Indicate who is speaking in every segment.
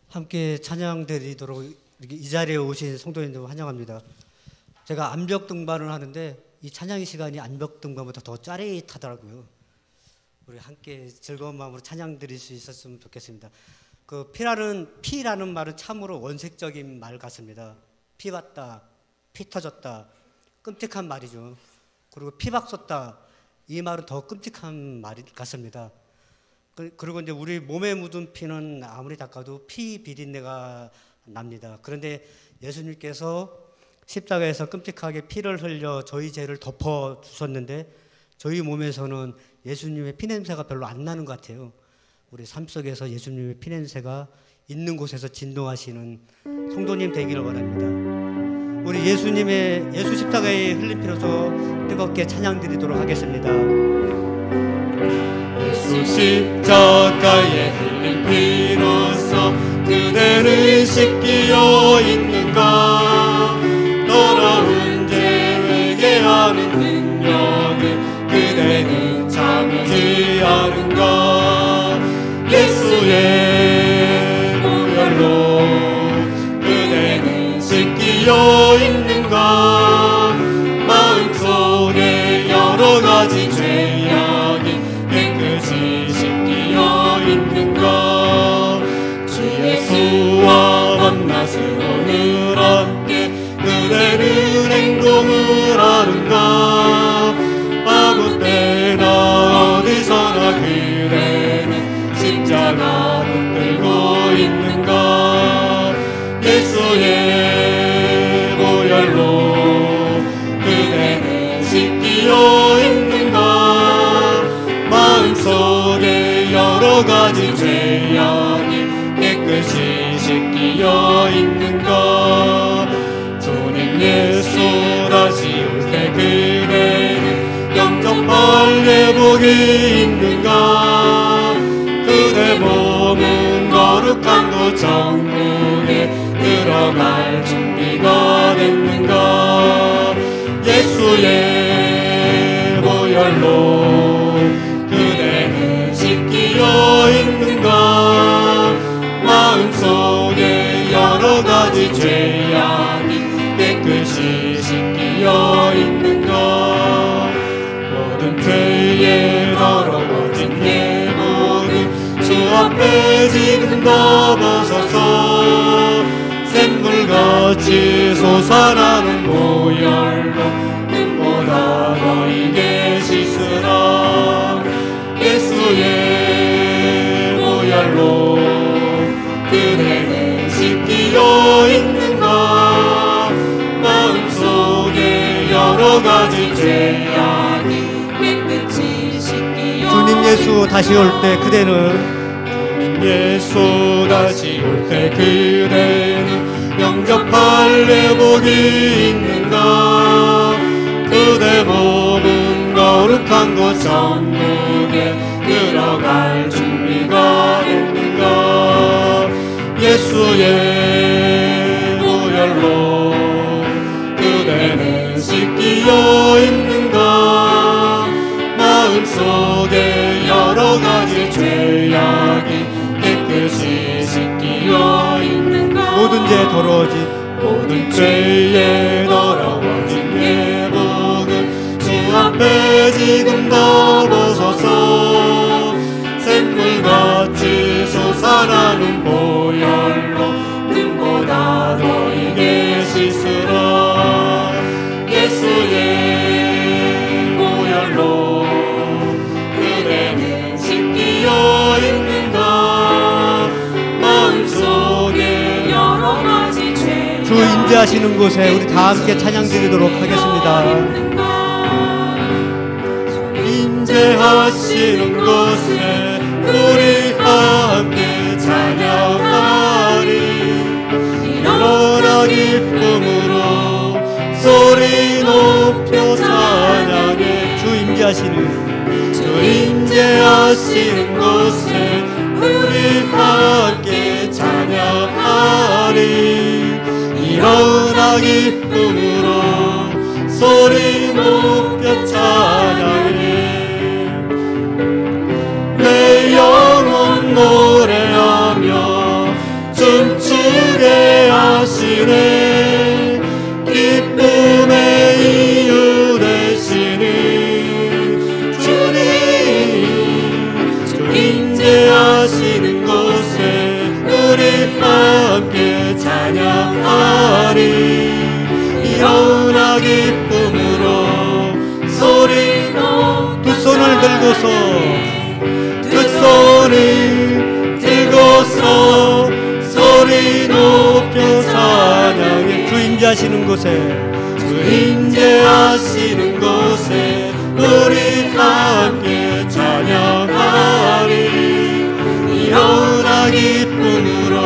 Speaker 1: 함께 찬양 드리도록 이렇게 이 자리에 오신 성도님들 환영합니다. 제가 암벽 등반을 하는데 이 찬양 시간이 암벽 등반보다 더 짜릿하더라고요. 우리 함께 즐거운 마음으로 찬양 드릴 수 있었으면 좋겠습니다. 그 피라는 말은 참으로 원색적인 말 같습니다. 피 왔다, 피 터졌다, 끔찍한 말이죠. 그리고 피박 쏟다, 이 말은 더 끔찍한 말 같습니다. 그리고 이제 우리 몸에 묻은 피는 아무리 닦아도 피 비린내가 납니다. 그런데 예수님께서 십자가에서 끔찍하게 피를 흘려 저희 죄를 덮어 주셨는데 저희 몸에서는 예수님의 피냄새가 별로 안 나는 것 같아요. 우리 삶 속에서 예수님의 피냄새가 있는 곳에서 진동하시는 성도님 되기를 원합니다. 우리 예수 십자가에 흘린 피로서 뜨겁게 찬양 드리도록 하겠습니다.
Speaker 2: 예수 십자가에 흘린 피로서 그대를 씻기어 있는가. 더러운 죄 회개하는 능력을 그대는 참지 않은가. 예수의 보혈로 그대는 씻기어 있는가. 마음속에 여러 가지 죄악이 깨끗이 씻기어 있는가. 주 예수와 밤낮으로 늘 함께 그대는 행동을 하는가. 아무 때나 어디서나 그대는 십자가 붙들고 있는가. 예수의 보혈로 그대는 씻기어 있는가. 마음속에 여러 가지 죄악이 깨끗이 씻기어 있는가. 주님 예수 다시 올 때 그대는 영접할 회복이 있는가. 그대 몸은 거룩한 그 정국에 들어갈 준비가 됐는가. 예수의 보혈로 그대는 씻기어 있는가. 마음속에 여러 가지 죄악이 깨끗이 씻기어 있는가. 모든 죄에 더러워진 예복은 주 앞에 지금 덮어서서 샘물같이 솟아나는 보혈로 눈보다 너희에게 씻으라. 예수의 보혈로 그대는 씻기어 있는가. 마음속에 여러 가지 죄악이 깨끗이 씻기어.
Speaker 1: 주님 예수 다시 올 때 그대는
Speaker 2: 예수 다시 올 때 그대는 영접할 회복이 있는가. 그대 몸은 거룩한 곳 천국에 들어갈 준비가 됐는가. 예수의 보혈로 그대는 씻기어 있는가. 마음속에 여러 가지 죄악이 깨끗이 씻기어 있는가.
Speaker 1: 모든 죄 더러워진
Speaker 2: 모든 죄에 더러워진 예복은 주 앞에 지금 덮어서서 샘물같이 솟아나는 보혈로 눈보다 너희에게 씻으라. 예수의 보혈로 그대는 씻기어 있는가. 마음속에 여러 가지 죄
Speaker 1: 주 임재하시는 곳에 우리 다 함께 찬양 드리도록 하겠습니다.
Speaker 2: 임재하시는 곳에 우리 함께 찬양하리. 일어나 기쁨으로 소리 높여 찬양해.
Speaker 1: 주 임재하시는
Speaker 2: 곳에 우리 함께 찬양하리. 일어나 기쁨으로 소리 높여 찬양해. 내 영혼 노래하며 주 우리 함께 찬양하리. 일어나 기쁨으로 소리 높여
Speaker 1: 두 손을 들고서
Speaker 2: 두 손을 들고서 소리 높여 찬양해.
Speaker 1: 주 임재하시는 곳에
Speaker 2: 주 임재하시는 곳에 우리 함께 찬양하리. 일어나 기쁨으로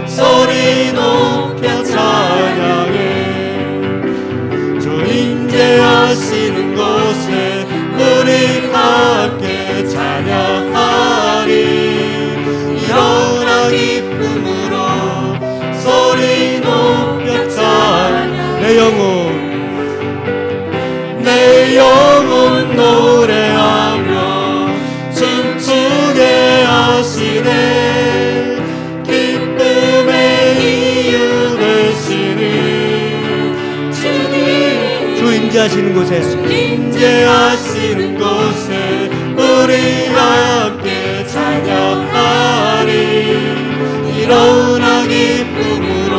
Speaker 2: 소리 높여 찬양해. 주 임재하시는 곳에 우리 함께 찬양하리. 일어나 기쁨으로 소리 높여 찬양. 내 영혼 노래하며 춤추게 하시네. 기쁨의 이유 되시는 주님.
Speaker 1: 주 임재하시는 곳에
Speaker 2: 임재하시는 곳에 우리 함께 찬양하리. 일어나 기쁨으로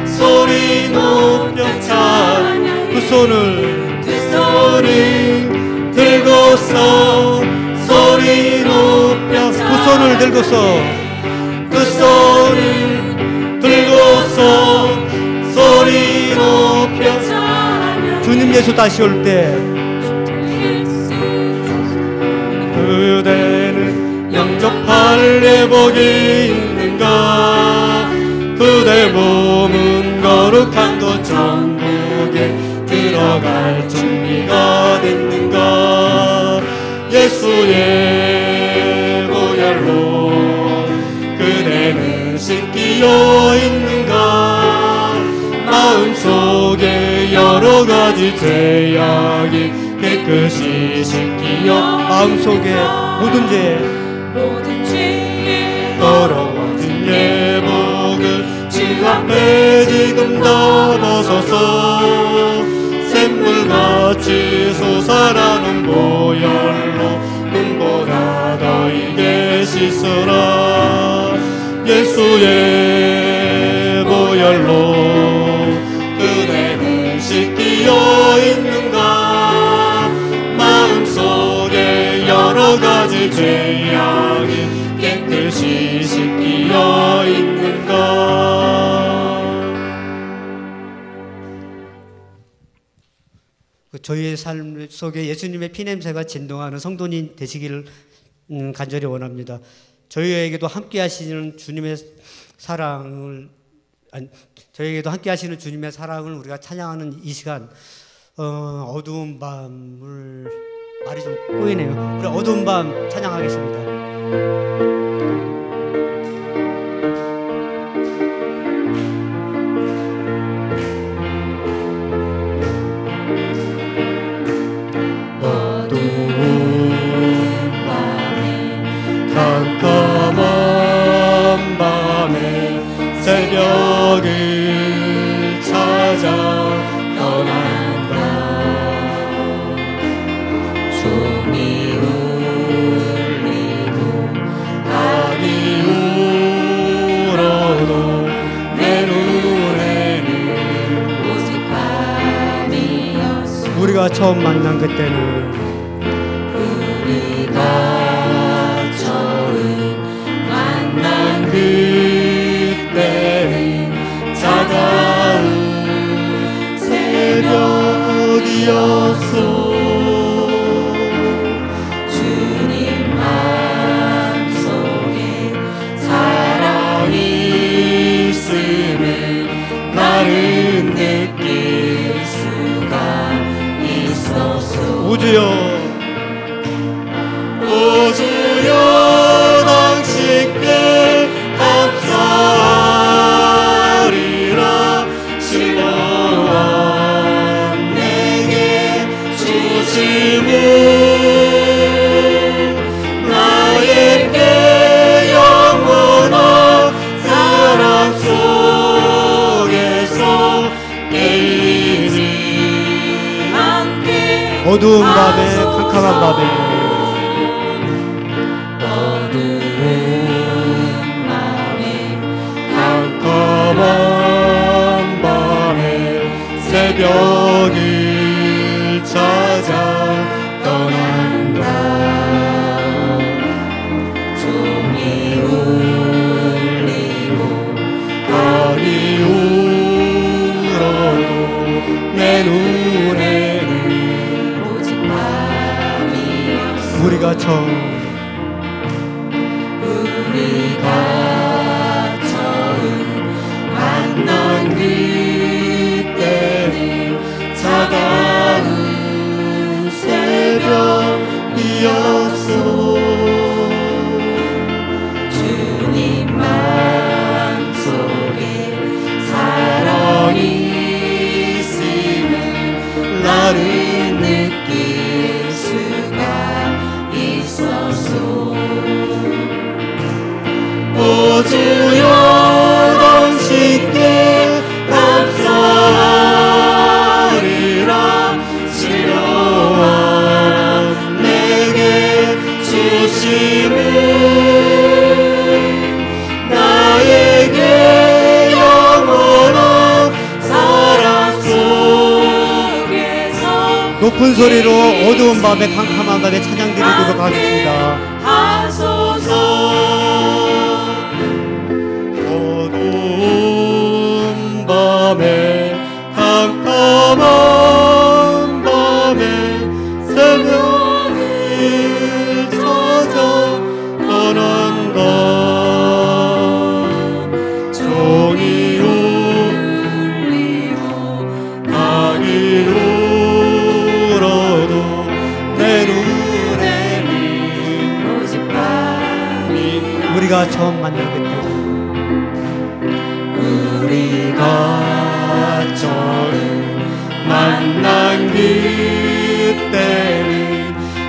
Speaker 2: 소리 높여 찬양.
Speaker 1: 두 손을
Speaker 2: 들고서 소리 높여
Speaker 1: 두 손을 들고서
Speaker 2: 두 손을 들고서 소리 높여 찬양.
Speaker 1: 주님 예수 다시 올 때
Speaker 2: 그대는 영접할 내복이 있는가. 그대 몸은 거룩한 것 천국에 들어갈 준비가 됐는가. 예수의 보혈로 그대는 씻기어 있는가. 마음속에 여러 가지 죄악이 깨끗이 씻기어
Speaker 1: 마음속에 모든 죄
Speaker 2: 더러워진 예복을 주 앞에 지금 다 벗어서 샘물같이 솟아나는 보혈로 눈보다 더 이게 씻어라. 예수의 보혈로 그대는 씻기어 있는가. 마음속에 여러 가지 죄악이 깨끗이 씻기어 있는가.
Speaker 1: 저희의 삶 속에 예수님의 피냄새가 진동하는 성도님 되시기를 간절히 원합니다. 저희에게도 함께 하시는 주님의 사랑을 우리가 찬양하는 이 시간, 어두운 밤을 말이 좀 꼬이네요. 우리 어두운 밤 찬양하겠습니다.
Speaker 2: 깜깜한 밤에 새벽을 찾아 떠난다. 종이 울리고 닭이 울어도 내 눈에는 오직 밤이었어.
Speaker 1: 우리가 처음 만난 그때는
Speaker 2: 우리가 처음 만난 그때는 차가운 새벽이었어. 주님 마음속에 사랑이 있음을 나는 느낄 수가 있었어.
Speaker 1: 우주여
Speaker 2: 당신께 감사하리라. 실로와 내게 주심을 나에게 영원한 사랑 속에서 깨이지 않게.
Speaker 1: 어두운 밤에 캄캄한 밤에 높은 소리로 어두운 밤에 캄캄한 밤에 찬양 드리도록 하겠습니다.
Speaker 2: 하소서.
Speaker 3: 어두운 밤에 캄캄한 밤에 새벽을 찾아 떠난다. 종이 울리고 닭이 울어도 내 눈에는 오직 밤이
Speaker 1: 우리가 처음 만난 그때
Speaker 3: 우리가 처음 만난 그때는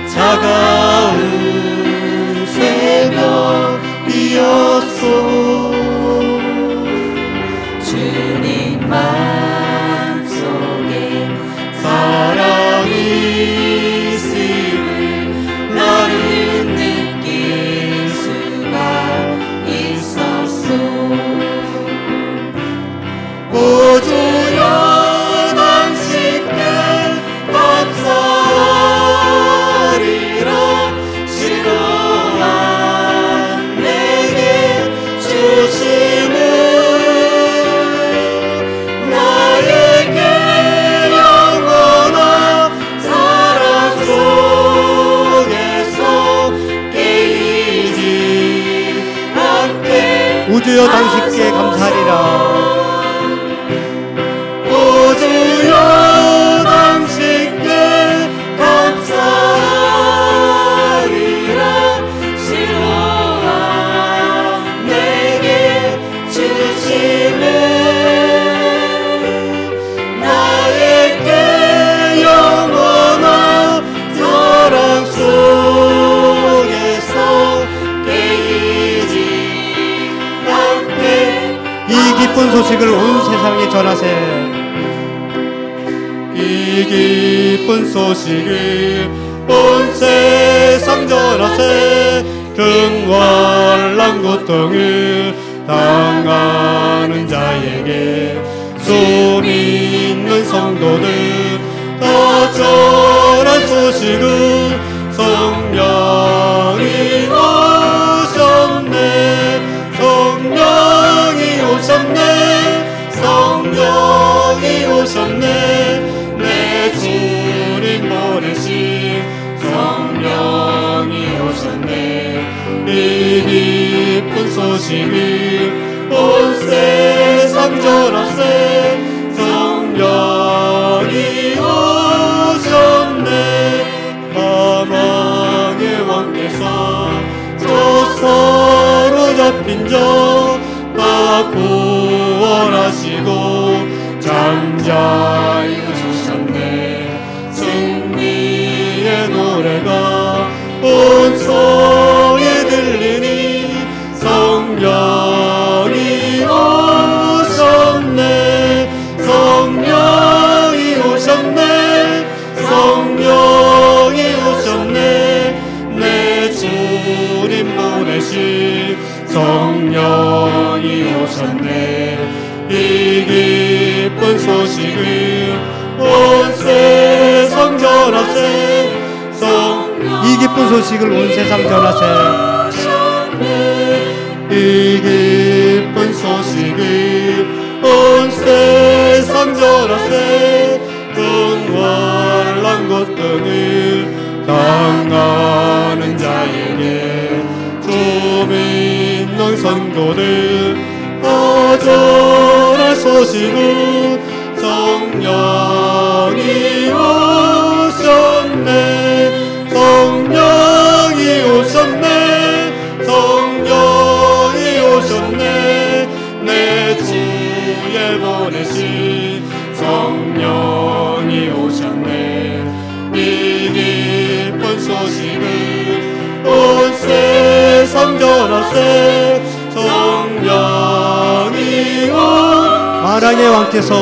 Speaker 3: 차가운 새벽이었소.
Speaker 2: 주님 마음속에
Speaker 3: 사랑이 있음을
Speaker 2: 나는 느낄 수가 있었소.
Speaker 3: 오 주여 당신께 감사하리라. 신호한 내게 주심을 나에게 영원한 사랑 속에서 깨이지 않게.
Speaker 1: 우주여 당신께 감사하리라.
Speaker 3: 오주여 당신께 감사하리라.
Speaker 2: 신호한 내게 주심을
Speaker 3: 나에게 영원한 사랑 속에서 깨이지 않게.
Speaker 1: 이 기쁜 소식을 온 세상에 전하세.
Speaker 3: 이 기쁜 소식을 온 세상 전하세. 근활란 고통을 당하는 자에게 좀 있는 성도들 다 전한 소식은 성령이 오셨네. 성령이 오셨네. 성령이 오셨네. 내 주님 보내신 성령이 오셨네. 이 기쁜 소식을 온 세상 전하세. 성령이 오셨네. 사망의 왕께서 저 사로잡힌 자 다 구원하시고 잠자유 주셨네. 승리의 노래가 온 성에 들리니 성령이 오셨네. 성령이 오셨네. 성령이 오셨네. 내 주님 보내신 성령이 오셨네. 이 기쁜 소식을 온 세상 전하세.
Speaker 1: 이 기쁜 소식을 온 세상 전하세.
Speaker 3: 이 기쁜 소식을 온 세상 전하세. 근활란 고통을 당하는 자에게 좀 있는 성도들 다 전할 소식은 성령이 오셨네. 성령이 오셨네. 성령이 오셨네. 내 주에 보내신 성령이 오셨네. 이 기쁜 소식을 온 세상 전하세. 성령이
Speaker 1: 마랑의 왕께서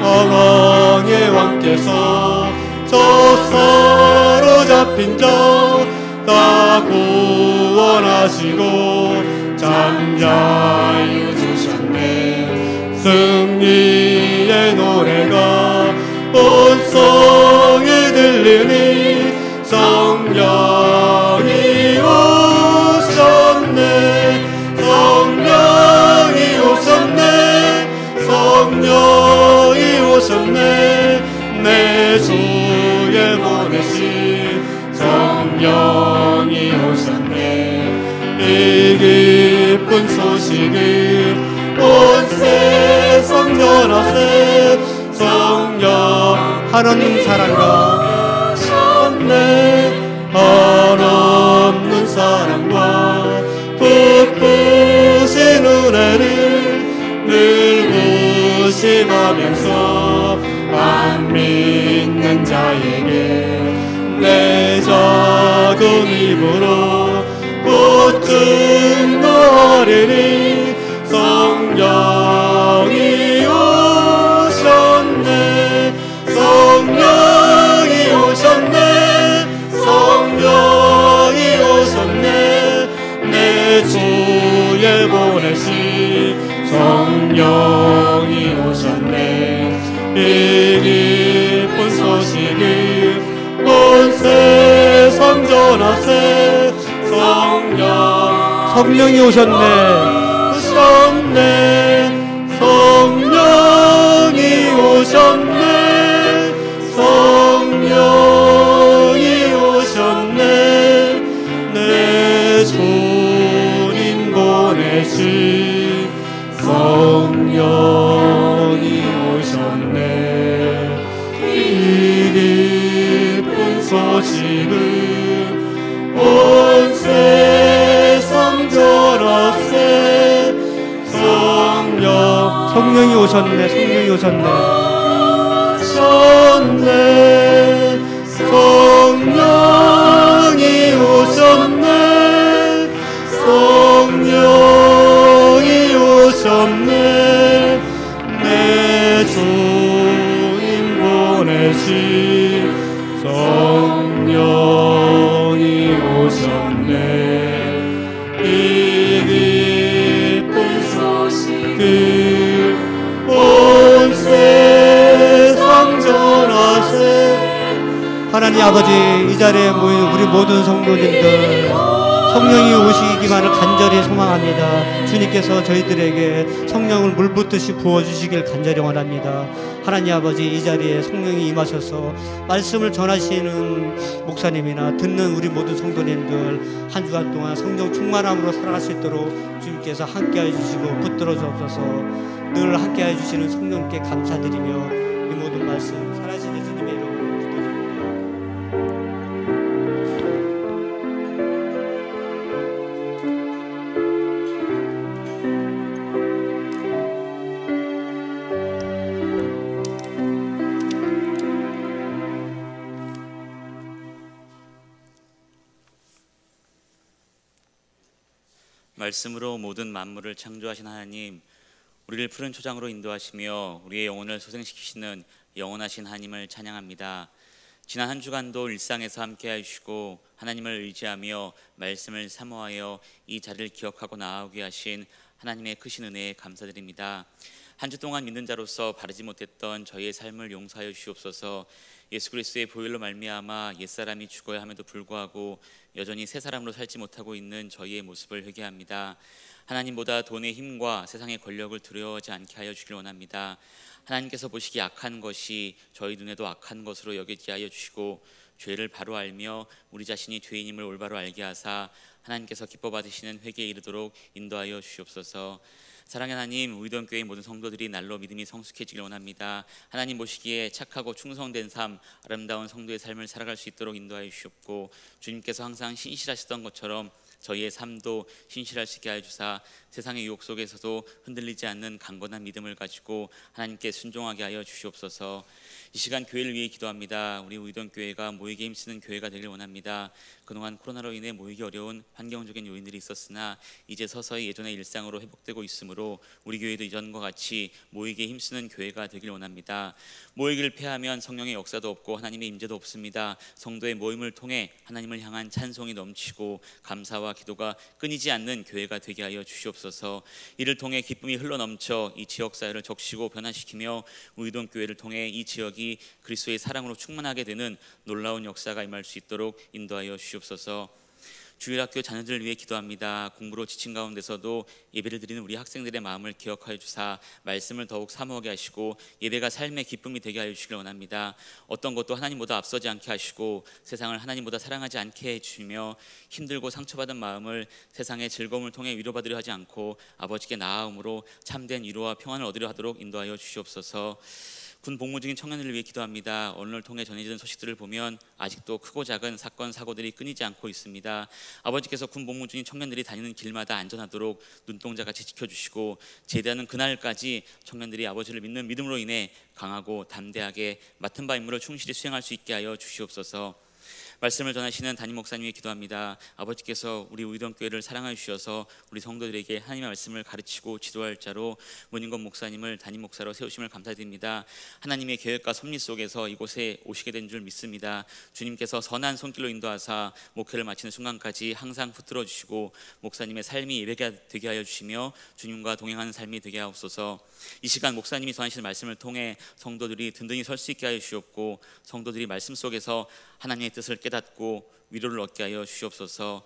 Speaker 3: 왕의 왕께서 저 사로잡힌 자 다 구원하시고 잠자유 주셨네. 승리의 노래가 온 성 기쁜 소식을 온 세상 전하세. 성령
Speaker 1: 한없는 사랑과
Speaker 3: 하셨네. 한없는 사랑과 부푸신 은혜를 늘 무심하면서 안 믿는 자에게 내 작은 입으로 보증하리니. 성령이 오셨네. 성령이 오셨네. 성령이 오셨네. 내 주에 보내신 성령이 오셨네. 이 기쁜 소식을 온 세상 전하세.
Speaker 1: 성령이 오셨네.
Speaker 3: 오셨네. 성령이 오셨네. 성령이 오셨네. 내 주님 보내신 성령이 오셨네. 이 기쁜 소식을 온 세상 전하세.
Speaker 1: 성령이 오셨네. 성령이 오셨네.
Speaker 3: 오셨네. 성령이 오셨네. 성령이 오셨네. 내 주님 보내신 성령이 오셨네. 이 기쁜 소식을 온 세상 전하세.
Speaker 1: 하나님 아버지, 이 자리에 모인 우리 모든 성도님들 성령이 오시기만을 간절히 소망합니다. 주님께서 저희들에게 성령을 물붓듯이 부어주시길 간절히 원합니다. 하나님 아버지, 이 자리에 성령이 임하셔서 말씀을 전하시는 목사님이나 듣는 우리 모든 성도님들 한 주간 동안 성령 충만함으로 살아갈 수 있도록 주님께서 함께해 주시고 붙들어 주옵소서. 늘 함께해 주시는 성령께 감사드리며 이 모든 말씀 살아계신 예수님의 이름으로 기도드립니다.
Speaker 4: 말씀으로 모든 만물을 창조하신 하나님, 우리를 푸른 초장으로 인도하시며 우리의 영혼을 소생시키시는 영원하신 하나님을 찬양합니다. 지난 한 주간도 일상에서 함께 하시고 하나님을 의지하며 말씀을 사모하여 이 자리를 기억하고 나아오게 하신 하나님의 크신 은혜에 감사드립니다. 한 주 동안 믿는 자로서 바르지 못했던 저희의 삶을 용서하여 주시옵소서. 예수 그리스도의 보혈로 말미암아 옛사람이 죽어야 함에도 불구하고 여전히 새 사람으로 살지 못하고 있는 저희의 모습을 회개합니다. 하나님보다 돈의 힘과 세상의 권력을 두려워하지 않게 하여 주길 원합니다. 하나님께서 보시기 악한 것이 저희 눈에도 악한 것으로 여기게 하여 주시고 죄를 바로 알며 우리 자신이 죄인임을 올바로 알게 하사 하나님께서 기뻐 받으시는 회개에 이르도록 인도하여 주시옵소서. 사랑의 하나님, 우이돈교회 모든 성도들이 날로 믿음이 성숙해지길 원합니다. 하나님 보시기에 착하고 충성된 삶, 아름다운 성도의 삶을 살아갈 수 있도록 인도하여 주시옵고, 주님께서 항상 신실하시던 것처럼 저희의 삶도 신실할 수 있게 하여 주사 세상의 유혹 속에서도 흔들리지 않는 강건한 믿음을 가지고 하나님께 순종하게 하여 주시옵소서. 이 시간 교회를 위해 기도합니다. 우리 우이돈교회가 모이게 힘쓰는 교회가 되길 원합니다. 그동안 코로나로 인해 모이기 어려운 환경적인 요인들이 있었으나 이제 서서히 예전의 일상으로 회복되고 있으므로 우리 교회도 이전과 같이 모이게 힘쓰는 교회가 되길 원합니다. 모이기를 패하면 성령의 역사도 없고 하나님의 임재도 없습니다. 성도의 모임을 통해 하나님을 향한 찬송이 넘치고 감사와 기도가 끊이지 않는 교회가 되게 하여 주시옵소서. 이를 통해 기쁨이 흘러넘쳐 이 지역사회를 적시고 변화시키며 우이돈교회를 통해 이 지역이 그리스도의 사랑으로 충만하게 되는 놀라운 역사가 임할 수 있도록 인도하여 주시옵소서. 주일학교 자녀들을 위해 기도합니다. 공부로 지친 가운데서도 예배를 드리는 우리 학생들의 마음을 기억하여 주사 말씀을 더욱 사모하게 하시고 예배가 삶의 기쁨이 되게 하여 주시길 원합니다. 어떤 것도 하나님보다 앞서지 않게 하시고 세상을 하나님보다 사랑하지 않게 해주시며 힘들고 상처받은 마음을 세상의 즐거움을 통해 위로받으려 하지 않고 아버지께 나아옴으로 참된 위로와 평안을 얻으려 하도록 인도하여 주시옵소서. 군 복무 중인 청년들을 위해 기도합니다. 오늘을 통해 전해지는 소식들을 보면 아직도 크고 작은 사건 사고들이 끊이지 않고 있습니다. 아버지께서 군 복무 중인 청년들이 다니는 길마다 안전하도록 눈동자같이 지켜주시고 제대하는 그날까지 청년들이 아버지를 믿는 믿음으로 인해 강하고 담대하게 맡은 바 임무를 충실히 수행할 수 있게 하여 주시옵소서. 말씀을 전하시는 담임 목사님이 기도합니다. 아버지께서 우리 우이동교회를 사랑하여 주셔서 우리 성도들에게 하나님의 말씀을 가르치고 지도할 자로 문인권 목사님을 담임 목사로 세우심을 감사드립니다. 하나님의 계획과 섭리 속에서 이곳에 오시게 된 줄 믿습니다. 주님께서 선한 손길로 인도하사 목회를 마치는 순간까지 항상 붙들어 주시고 목사님의 삶이 예배가 되게 하여 주시며 주님과 동행하는 삶이 되게 하옵소서. 이 시간 목사님이 전하시는 말씀을 통해 성도들이 든든히 설 수 있게 하여 주시옵고 성도들이 말씀 속에서 하나님의 뜻을 깨닫고 위로를 얻게 하여 주시옵소서.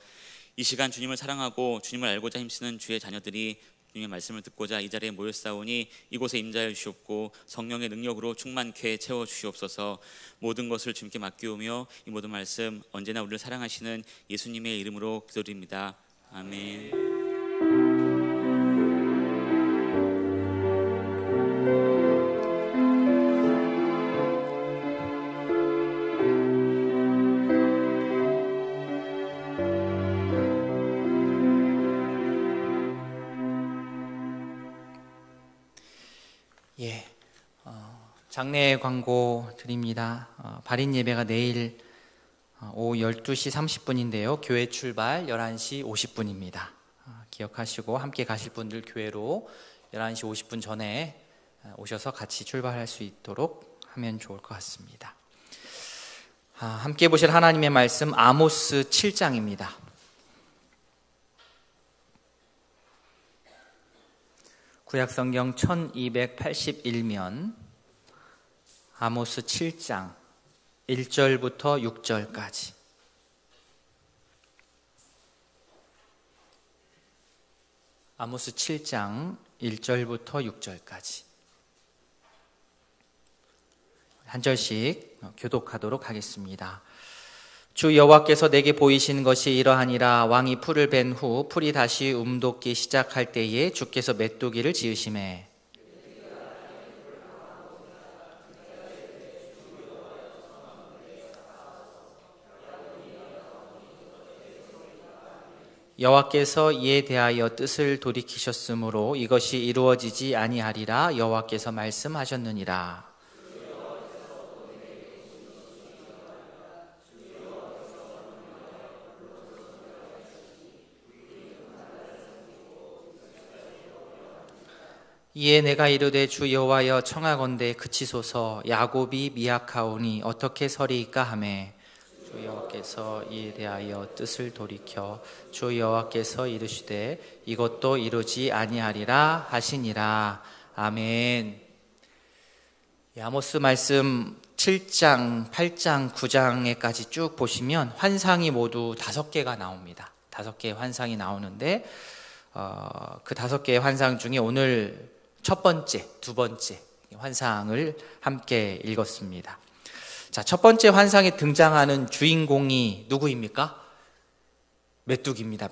Speaker 4: 이 시간 주님을 사랑하고 주님을 알고자 힘쓰는 주의 자녀들이 주님의 말씀을 듣고자 이 자리에 모였사오니 이곳에 임자하여 주시옵고 성령의 능력으로 충만케 채워 주시옵소서. 모든 것을 주님께 맡기오며 이 모든 말씀 언제나 우리를 사랑하시는 예수님의 이름으로 기도드립니다. 아멘.
Speaker 5: 장례 광고 드립니다. 발인 예배가 내일 오후 12시 30분인데요. 교회 출발 11시 50분입니다. 기억하시고 함께 가실 분들 교회로 11시 50분 전에 오셔서 같이 출발할 수 있도록 하면 좋을 것 같습니다. 함께 보실 하나님의 말씀 아모스 7장입니다. 구약성경 1281면 아모스 7장 1절부터 6절까지. 아모스 7장 1절부터 6절까지 한 절씩 교독하도록 하겠습니다. 주 여호와께서 내게 보이신 것이 이러하니라. 왕이 풀을 벤 후 풀이 다시 움돋기 시작할 때에 주께서 메뚜기를 지으시매 여호와께서 이에 대하여 뜻을 돌이키셨으므로 이것이 이루어지지 아니하리라 여호와께서 말씀하셨느니라. 이에 내가 이르되 주 여호와여 청하건대 그치소서. 야곱이 미약하오니 어떻게 서리이까 하매 주 여호와께서 이에 대하여 뜻을 돌이켜 주 여호와께서 이르시되 이것도 이루지 아니하리라 하시니라. 아멘. 아모스 말씀 7장, 8장, 9장에까지 쭉 보시면 환상이 모두 5개가 나옵니다. 5개의 환상이 나오는데 그 5개의 환상 중에 오늘 첫 번째, 두 번째 환상을 함께 읽었습니다. 자, 첫 번째 환상에 등장하는 주인공이 누구입니까? 메뚜기입니다.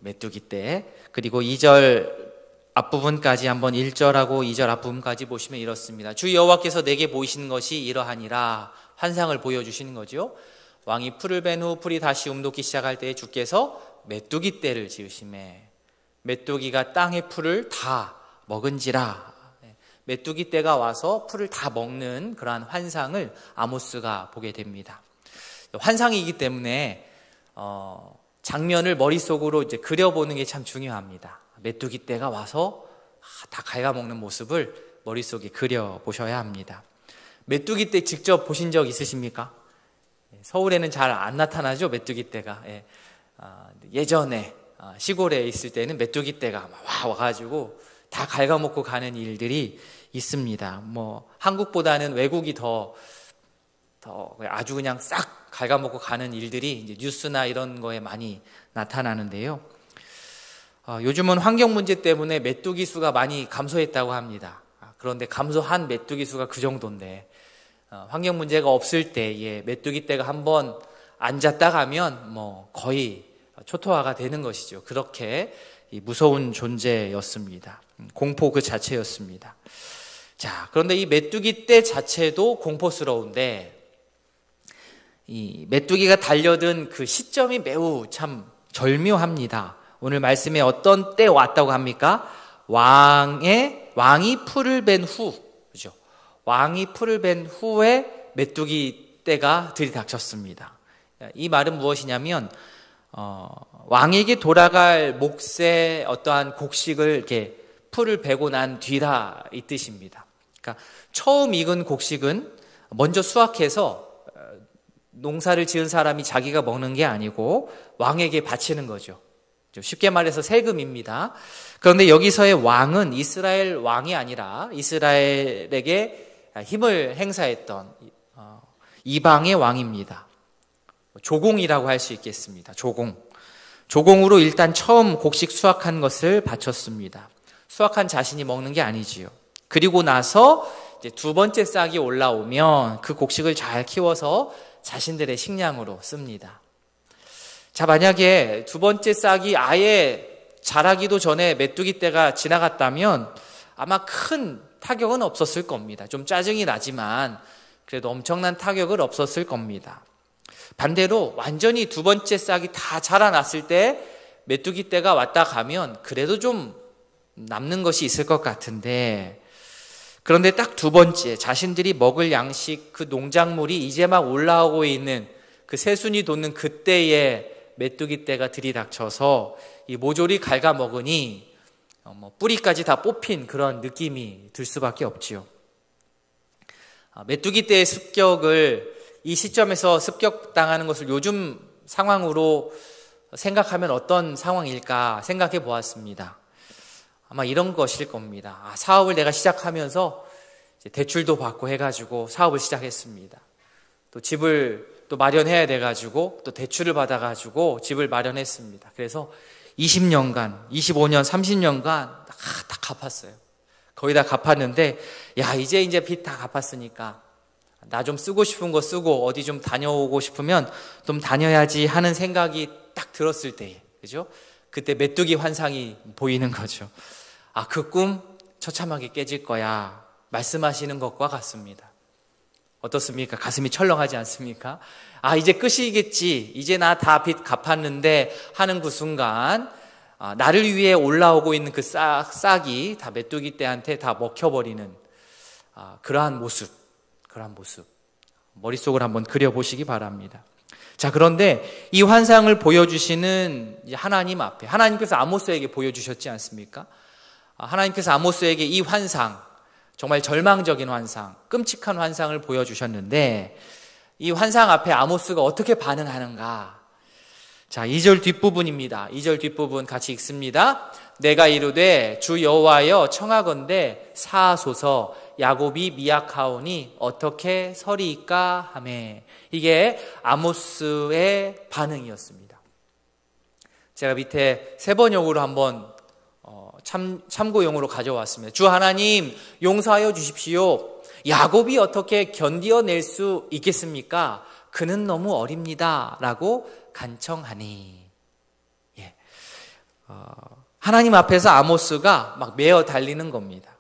Speaker 5: 메뚜기 때. 그리고 2절 앞부분까지 한번 1절하고 2절 앞부분까지 보시면 이렇습니다. 주 여호와께서 내게 보이시는 것이 이러하니라. 환상을 보여주시는 거죠. 왕이 풀을 벤 후 풀이 다시 움돋기 시작할 때에 주께서 메뚜기 떼를 지으시매 메뚜기가 땅의 풀을 다 먹은지라. 메뚜기 떼가 와서 풀을 다 먹는 그러한 환상을 아모스가 보게 됩니다. 환상이기 때문에 장면을 머릿속으로 이제 그려보는 게 참 중요합니다. 메뚜기 떼가 와서 다 갉아먹는 모습을 머릿속에 그려보셔야 합니다. 메뚜기 떼 직접 보신 적 있으십니까? 서울에는 잘 안 나타나죠, 메뚜기 떼가. 예전에 시골에 있을 때는 메뚜기 떼가 와가지고 다 갉아먹고 가는 일들이 있습니다. 뭐 한국보다는 외국이 더 아주 그냥 싹 갉아먹고 가는 일들이 이제 뉴스나 이런 거에 많이 나타나는데요. 요즘은 환경 문제 때문에 메뚜기 수가 많이 감소했다고 합니다. 그런데 감소한 메뚜기 수가 그 정도인데 환경 문제가 없을 때에 메뚜기 떼가 한번 앉았다 가면 거의 초토화가 되는 것이죠. 그렇게 무서운 존재였습니다. 공포 그 자체였습니다. 자, 그런데 이 메뚜기 떼 자체도 공포스러운데 이 메뚜기가 달려든 그 시점이 매우 참 절묘합니다. 오늘 말씀에 어떤 때 왔다고 합니까? 왕이 풀을 벤 후, 그죠? 왕이 풀을 벤 후에 메뚜기 떼가 들이닥쳤습니다. 이 말은 무엇이냐면 왕에게 돌아갈 몫의 어떠한 곡식을 이렇게 풀을 베고 난 뒤라 이 뜻입니다. 그러니까 처음 익은 곡식은 먼저 수확해서 농사를 지은 사람이 자기가 먹는 게 아니고 왕에게 바치는 거죠. 쉽게 말해서 세금입니다. 그런데 여기서의 왕은 이스라엘 왕이 아니라 이스라엘에게 힘을 행사했던 이방의 왕입니다. 조공이라고 할 수 있겠습니다. 조공으로 일단 처음 곡식 수확한 것을 바쳤습니다. 수확한 자신이 먹는 게 아니지요. 그리고 나서 이제 두 번째 싹이 올라오면 그 곡식을 잘 키워서 자신들의 식량으로 씁니다. 자, 만약에 두 번째 싹이 아예 자라기도 전에 메뚜기 떼가 지나갔다면 아마 큰 타격은 없었을 겁니다. 좀 짜증이 나지만 그래도 엄청난 타격은 없었을 겁니다. 반대로 완전히 두 번째 싹이 다 자라났을 때 메뚜기 떼가 왔다 가면 그래도 좀 남는 것이 있을 것 같은데, 그런데 딱 두 번째 자신들이 먹을 양식 그 농작물이 이제 막 올라오고 있는 그 새순이 돋는 그때에 메뚜기 떼가 들이닥쳐서 이 모조리 갉아먹으니 뿌리까지 다 뽑힌 그런 느낌이 들 수밖에 없지요. 메뚜기 떼의 습격을 이 시점에서 습격당하는 것을 요즘 상황으로 생각하면 어떤 상황일까 생각해 보았습니다. 아마 이런 것일 겁니다. 사업을 내가 시작하면서 대출도 받고 해가지고 사업을 시작했습니다. 또 집을 또 마련해야 돼가지고 또 대출을 받아가지고 집을 마련했습니다. 그래서 20년간, 25년, 30년간 다 갚았어요. 거의 다 갚았는데, 이제 빚 다 갚았으니까 나 좀 쓰고 싶은 거 쓰고 어디 좀 다녀오고 싶으면 좀 다녀야지 하는 생각이 딱 들었을 때에, 그죠? 그때 메뚜기 환상이 보이는 거죠. 그 꿈 처참하게 깨질 거야 말씀하시는 것과 같습니다. 어떻습니까? 가슴이 철렁하지 않습니까? 이제 끝이겠지, 이제 나 다 빚 갚았는데 하는 그 순간 나를 위해 올라오고 있는 그 싹이 다 메뚜기 떼한테 다 먹혀버리는 그러한 모습 머릿속을 한번 그려보시기 바랍니다. 자, 그런데 이 환상을 보여주시는 하나님 앞에, 하나님께서 아모스에게 보여주셨지 않습니까? 하나님께서 아모스에게 이 환상, 정말 절망적인 환상, 끔찍한 환상을 보여주셨는데 이 환상 앞에 아모스가 어떻게 반응하는가? 자, 2절 뒷부분입니다. 2절 뒷부분 같이 읽습니다. 내가 이르되 주 여호와여 청하건대 사하소서, 야곱이 미약하오니 어떻게 서리이까 하매. 이게 아모스의 반응이었습니다. 제가 밑에 세 번역으로 한번 참고용으로 가져왔습니다. 주 하나님 용서하여 주십시오. 야곱이 어떻게 견디어낼 수 있겠습니까? 그는 너무 어립니다 라고 간청하니. 하나님 앞에서 아모스가 막 메어 달리는 겁니다.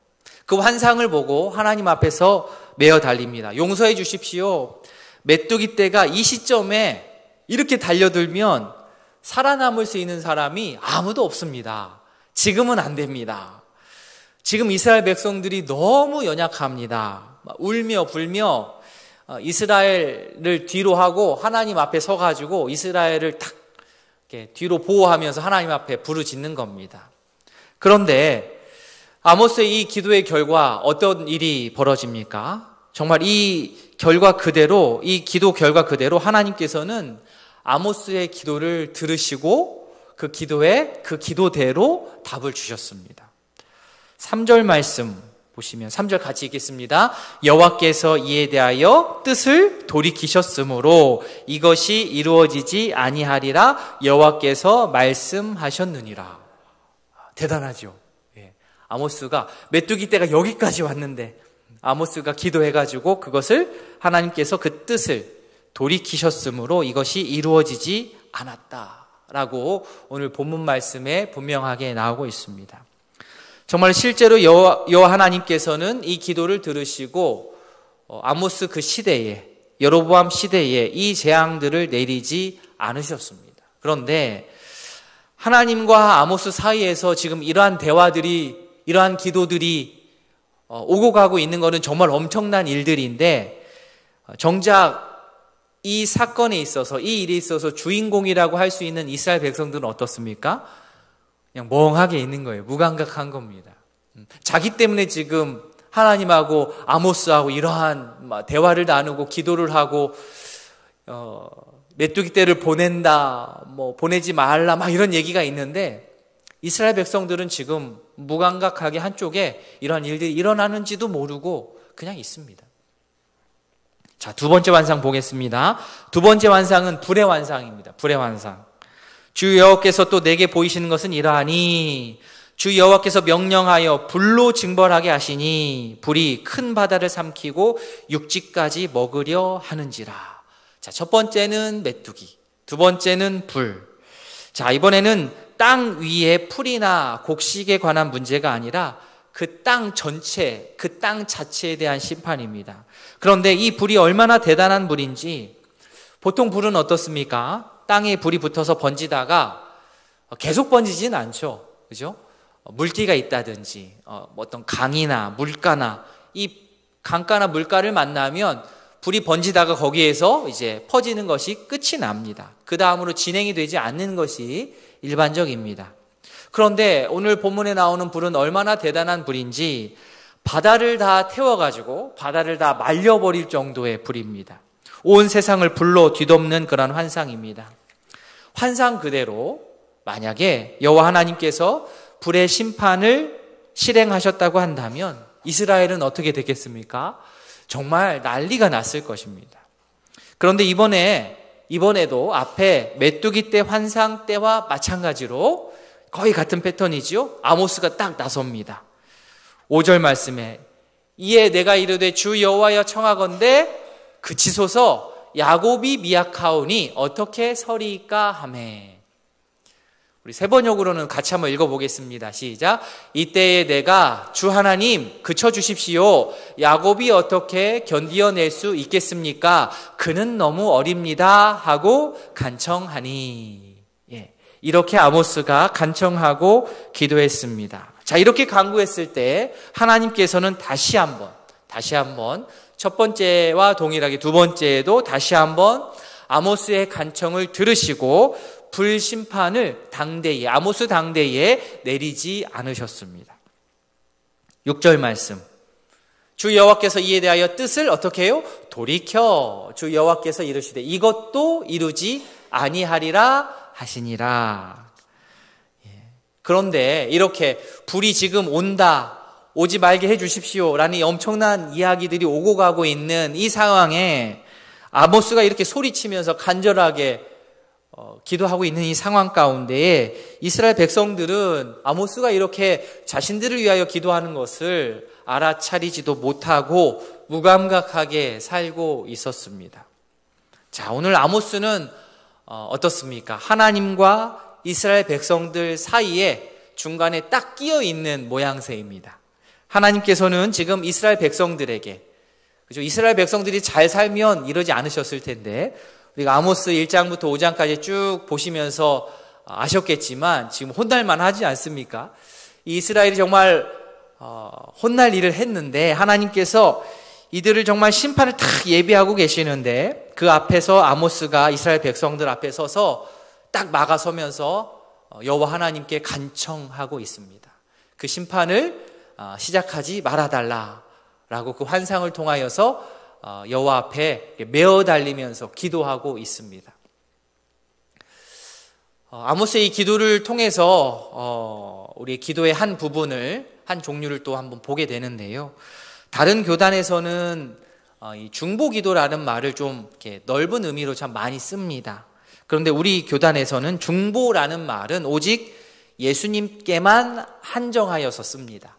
Speaker 5: 그 환상을 보고 하나님 앞에서 메어 달립니다. 용서해 주십시오. 메뚜기 떼가 이 시점에 이렇게 달려들면 살아남을 수 있는 사람이 아무도 없습니다. 지금은 안 됩니다. 지금 이스라엘 백성들이 너무 연약합니다. 울며 불며 이스라엘을 뒤로 하고 하나님 앞에 서가지고 이스라엘을 탁 이렇게 뒤로 보호하면서 하나님 앞에 부르짖는 겁니다. 그런데 아모스의 이 기도의 결과 어떤 일이 벌어집니까? 정말 이 결과 그대로, 이 기도 결과 그대로 하나님께서는 아모스의 기도를 들으시고 그 기도에 그 기도대로 답을 주셨습니다. 3절 말씀 보시면 3절 같이 읽겠습니다. 여호와께서 이에 대하여 뜻을 돌이키셨으므로 이것이 이루어지지 아니하리라 여호와께서 말씀하셨느니라. 대단하죠. 예. 아모스가 메뚜기 떼가 여기까지 왔는데 아모스가 기도해가지고 그것을 하나님께서 그 뜻을 돌이키셨으므로 이것이 이루어지지 않았다라고 오늘 본문 말씀에 분명하게 나오고 있습니다. 정말 실제로 여호와 하나님께서는 이 기도를 들으시고 아모스 그 시대에, 여로보암 시대에 이 재앙들을 내리지 않으셨습니다. 그런데 하나님과 아모스 사이에서 지금 이러한 대화들이, 이러한 기도들이 오고 가고 있는 것은 정말 엄청난 일들인데, 정작 이 사건에 있어서, 이 일에 있어서 주인공이라고 할 수 있는 이스라엘 백성들은 어떻습니까? 그냥 멍하게 있는 거예요. 무감각한 겁니다. 자기 때문에 지금 하나님하고 아모스하고 이러한 대화를 나누고 기도를 하고 메뚜기 떼를 보낸다, 보내지 말라, 이런 얘기가 있는데 이스라엘 백성들은 지금 무감각하게 한쪽에 이러한 일들이 일어나는지도 모르고 그냥 있습니다. 자, 두 번째 환상 보겠습니다. 두 번째 환상은 불의 환상입니다. 불의 환상. 주 여호와께서 또 내게 보이시는 것은 이러하니 주 여호와께서 명령하여 불로 징벌하게 하시니 불이 큰 바다를 삼키고 육지까지 먹으려 하는지라. 자, 첫 번째는 메뚜기, 두 번째는 불. 자, 이번에는 땅 위에 풀이나 곡식에 관한 문제가 아니라 그 땅 전체, 그 땅 자체에 대한 심판입니다. 그런데 이 불이 얼마나 대단한 불인지, 보통 불은 어떻습니까? 땅에 불이 붙어서 번지다가 계속 번지진 않죠. 그죠? 물기가 있다든지, 어떤 강이나 물가나, 이 강가나 물가를 만나면 불이 번지다가 거기에서 이제 퍼지는 것이 끝이 납니다. 그 다음으로 진행이 되지 않는 것이 일반적입니다. 그런데 오늘 본문에 나오는 불은 얼마나 대단한 불인지, 바다를 다 태워가지고 바다를 다 말려버릴 정도의 불입니다. 온 세상을 불로 뒤덮는 그런 환상입니다. 환상 그대로 만약에 여호와 하나님께서 불의 심판을 실행하셨다고 한다면 이스라엘은 어떻게 되겠습니까? 정말 난리가 났을 것입니다. 그런데 이번에도 앞에 메뚜기 떼 환상 때와 마찬가지로 거의 같은 패턴이죠. 아모스가 딱 나섭니다. 5절 말씀에 이에 내가 이르되 주 여호와여 청하건대 그치소서 야곱이 미약하오니 어떻게 서리이까 하매. 우리 세 번역으로는 같이 한번 읽어보겠습니다. 시작. 이때에 내가 주 하나님 그쳐주십시오. 야곱이 어떻게 견디어낼 수 있겠습니까? 그는 너무 어립니다 하고 간청하니. 이렇게 아모스가 간청하고 기도했습니다. 자, 이렇게 간구했을 때 하나님께서는 다시 한번 첫 번째와 동일하게 두 번째에도 다시 한번 아모스의 간청을 들으시고 불심판을 아모스 당대에 내리지 않으셨습니다. 6절 말씀. 주 여호와께서 이에 대하여 뜻을 어떻게 해요? 돌이켜 주 여호와께서 이르시되 이것도 이루지 아니하리라 하시니라. 그런데 이렇게 불이 지금 오지 말게 해주십시오 라는 엄청난 이야기들이 오고 가고 있는 이 상황에 아모스가 이렇게 소리치면서 간절하게 기도하고 있는 이 상황 가운데에 이스라엘 백성들은 아모스가 이렇게 자신들을 위하여 기도하는 것을 알아차리지도 못하고 무감각하게 살고 있었습니다. 자, 오늘 아모스는 어떻습니까? 하나님과 이스라엘 백성들 사이에 중간에 딱 끼어 있는 모양새입니다. 하나님께서는 지금 이스라엘 백성들에게, 그죠? 이스라엘 백성들이 잘 살면 이러지 않으셨을 텐데, 우리가 아모스 1장부터 5장까지 쭉 보시면서 아셨겠지만 지금 혼날만 하지 않습니까? 이스라엘이 정말 혼날 일을 했는데 하나님께서 이들을 정말 심판을 딱 예비하고 계시는데 그 앞에서 아모스가 이스라엘 백성들 앞에 서서 딱 막아서면서 여호와 하나님께 간청하고 있습니다. 그 심판을 시작하지 말아달라라고 그 환상을 통하여서 여호와 앞에 메어 달리면서 기도하고 있습니다. 아모스의 이 기도를 통해서 우리 기도의 한 부분을 한 종류를 또 한번 보게 되는데요. 다른 교단에서는 이 중보기도라는 말을 좀 이렇게 넓은 의미로 참 많이 씁니다. 그런데 우리 교단에서는 중보라는 말은 오직 예수님께만 한정하여서 씁니다.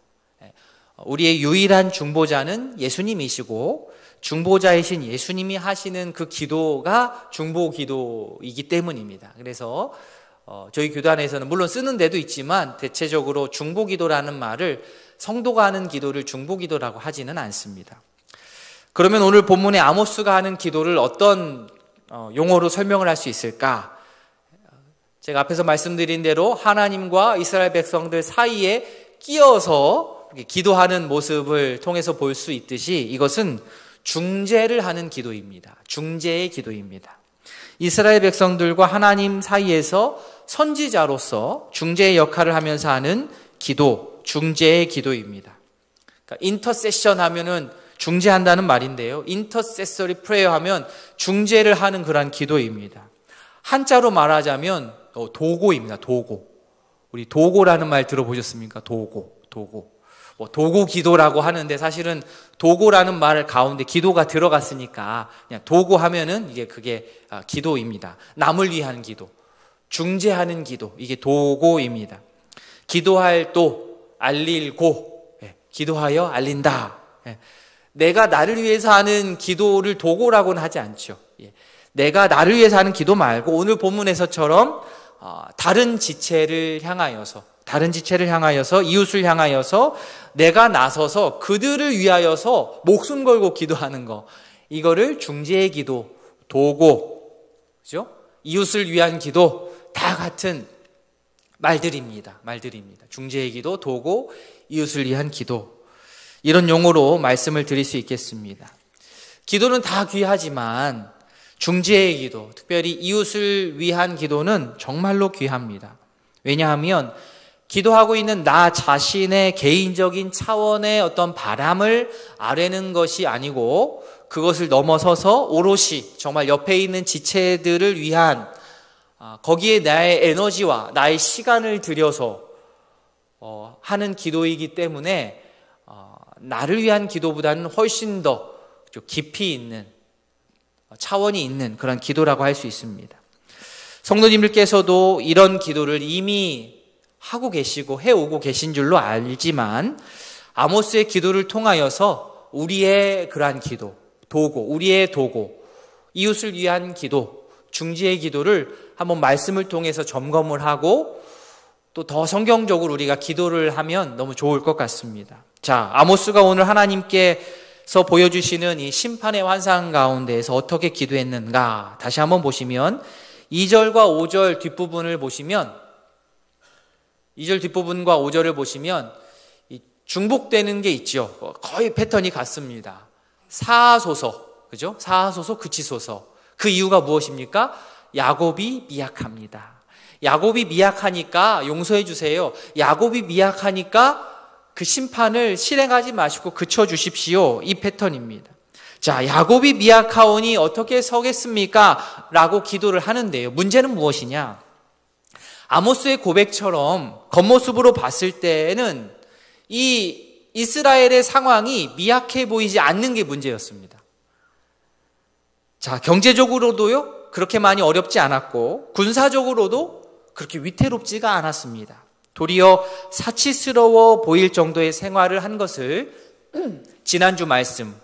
Speaker 5: 우리의 유일한 중보자는 예수님이시고 중보자이신 예수님이 하시는 그 기도가 중보기도이기 때문입니다. 그래서 저희 교단에서는 물론 쓰는 데도 있지만 대체적으로 중보기도라는 말을 성도가 하는 기도를 중보기도라고 하지는 않습니다. 그러면 오늘 본문의 아모스가 하는 기도를 어떤 용어로 설명을 할 수 있을까? 제가 앞에서 말씀드린 대로 하나님과 이스라엘 백성들 사이에 끼어서 기도하는 모습을 통해서 볼 수 있듯이 이것은 중재를 하는 기도입니다. 중재의 기도입니다. 이스라엘 백성들과 하나님 사이에서 선지자로서 중재의 역할을 하면서 하는 기도, 중재의 기도입니다. 그러니까 인터세션 하면은 중재한다는 말인데요. 인터세서리 프레이어 하면 중재를 하는 그런 기도입니다. 한자로 말하자면 도고입니다. 도고. 우리 도고라는 말 들어보셨습니까? 도고. 도고 기도라고 하는데 사실은 도고라는 말 가운데 기도가 들어갔으니까 그냥 도고 하면은 그게 기도입니다. 남을 위한 기도, 중재하는 기도, 이게 도고입니다. 기도할 도, 알릴 고, 기도하여 알린다. 내가 나를 위해서 하는 기도를 도고라고는 하지 않죠. 내가 나를 위해서 하는 기도 말고 오늘 본문에서처럼 다른 지체를 향하여서 이웃을 향하여서 내가 나서서 그들을 위하여서 목숨 걸고 기도하는 거, 이거를 중재의 기도, 도고, 그죠? 이웃을 위한 기도, 다 같은 말들입니다. 중재의 기도, 도고, 이웃을 위한 기도, 이런 용어로 말씀을 드릴 수 있겠습니다. 기도는 다 귀하지만 중재의 기도, 특별히 이웃을 위한 기도는 정말로 귀합니다. 왜냐하면 기도하고 있는 나 자신의 개인적인 차원의 어떤 바람을 아뢰는 것이 아니고 그것을 넘어서서 오롯이 정말 옆에 있는 지체들을 위한, 거기에 나의 에너지와 나의 시간을 들여서 하는 기도이기 때문에 나를 위한 기도보다는 훨씬 더 깊이 있는, 차원이 있는 그런 기도라고 할 수 있습니다. 성도님들께서도 이런 기도를 이미 하고 계시고 해오고 계신 줄로 알지만 아모스의 기도를 통하여서 우리의 그러한 기도, 우리의 도고, 이웃을 위한 기도, 중재의 기도를 한번 말씀을 통해서 점검을 하고 또 더 성경적으로 우리가 기도를 하면 너무 좋을 것 같습니다. 자, 아모스가 오늘 하나님께서 보여주시는 이 심판의 환상 가운데에서 어떻게 기도했는가 다시 한번 보시면 2절과 5절 뒷부분을 보시면 2절 뒷부분과 5절을 보시면 중복되는 게 있죠. 거의 패턴이 같습니다. 사하소서, 그죠? 사하소서, 그치소서. 그 이유가 무엇입니까? 야곱이 미약합니다. 야곱이 미약하니까 용서해 주세요. 야곱이 미약하니까 그 심판을 실행하지 마시고 그쳐주십시오. 이 패턴입니다. 자, 야곱이 미약하오니 어떻게 서겠습니까? 라고 기도를 하는데요. 문제는 무엇이냐? 아모스의 고백처럼 겉모습으로 봤을 때는 이 이스라엘의 상황이 미약해 보이지 않는 게 문제였습니다. 자, 경제적으로도요, 그렇게 많이 어렵지 않았고, 군사적으로도 그렇게 위태롭지가 않았습니다. 도리어 사치스러워 보일 정도의 생활을 한 것을 지난주 말씀,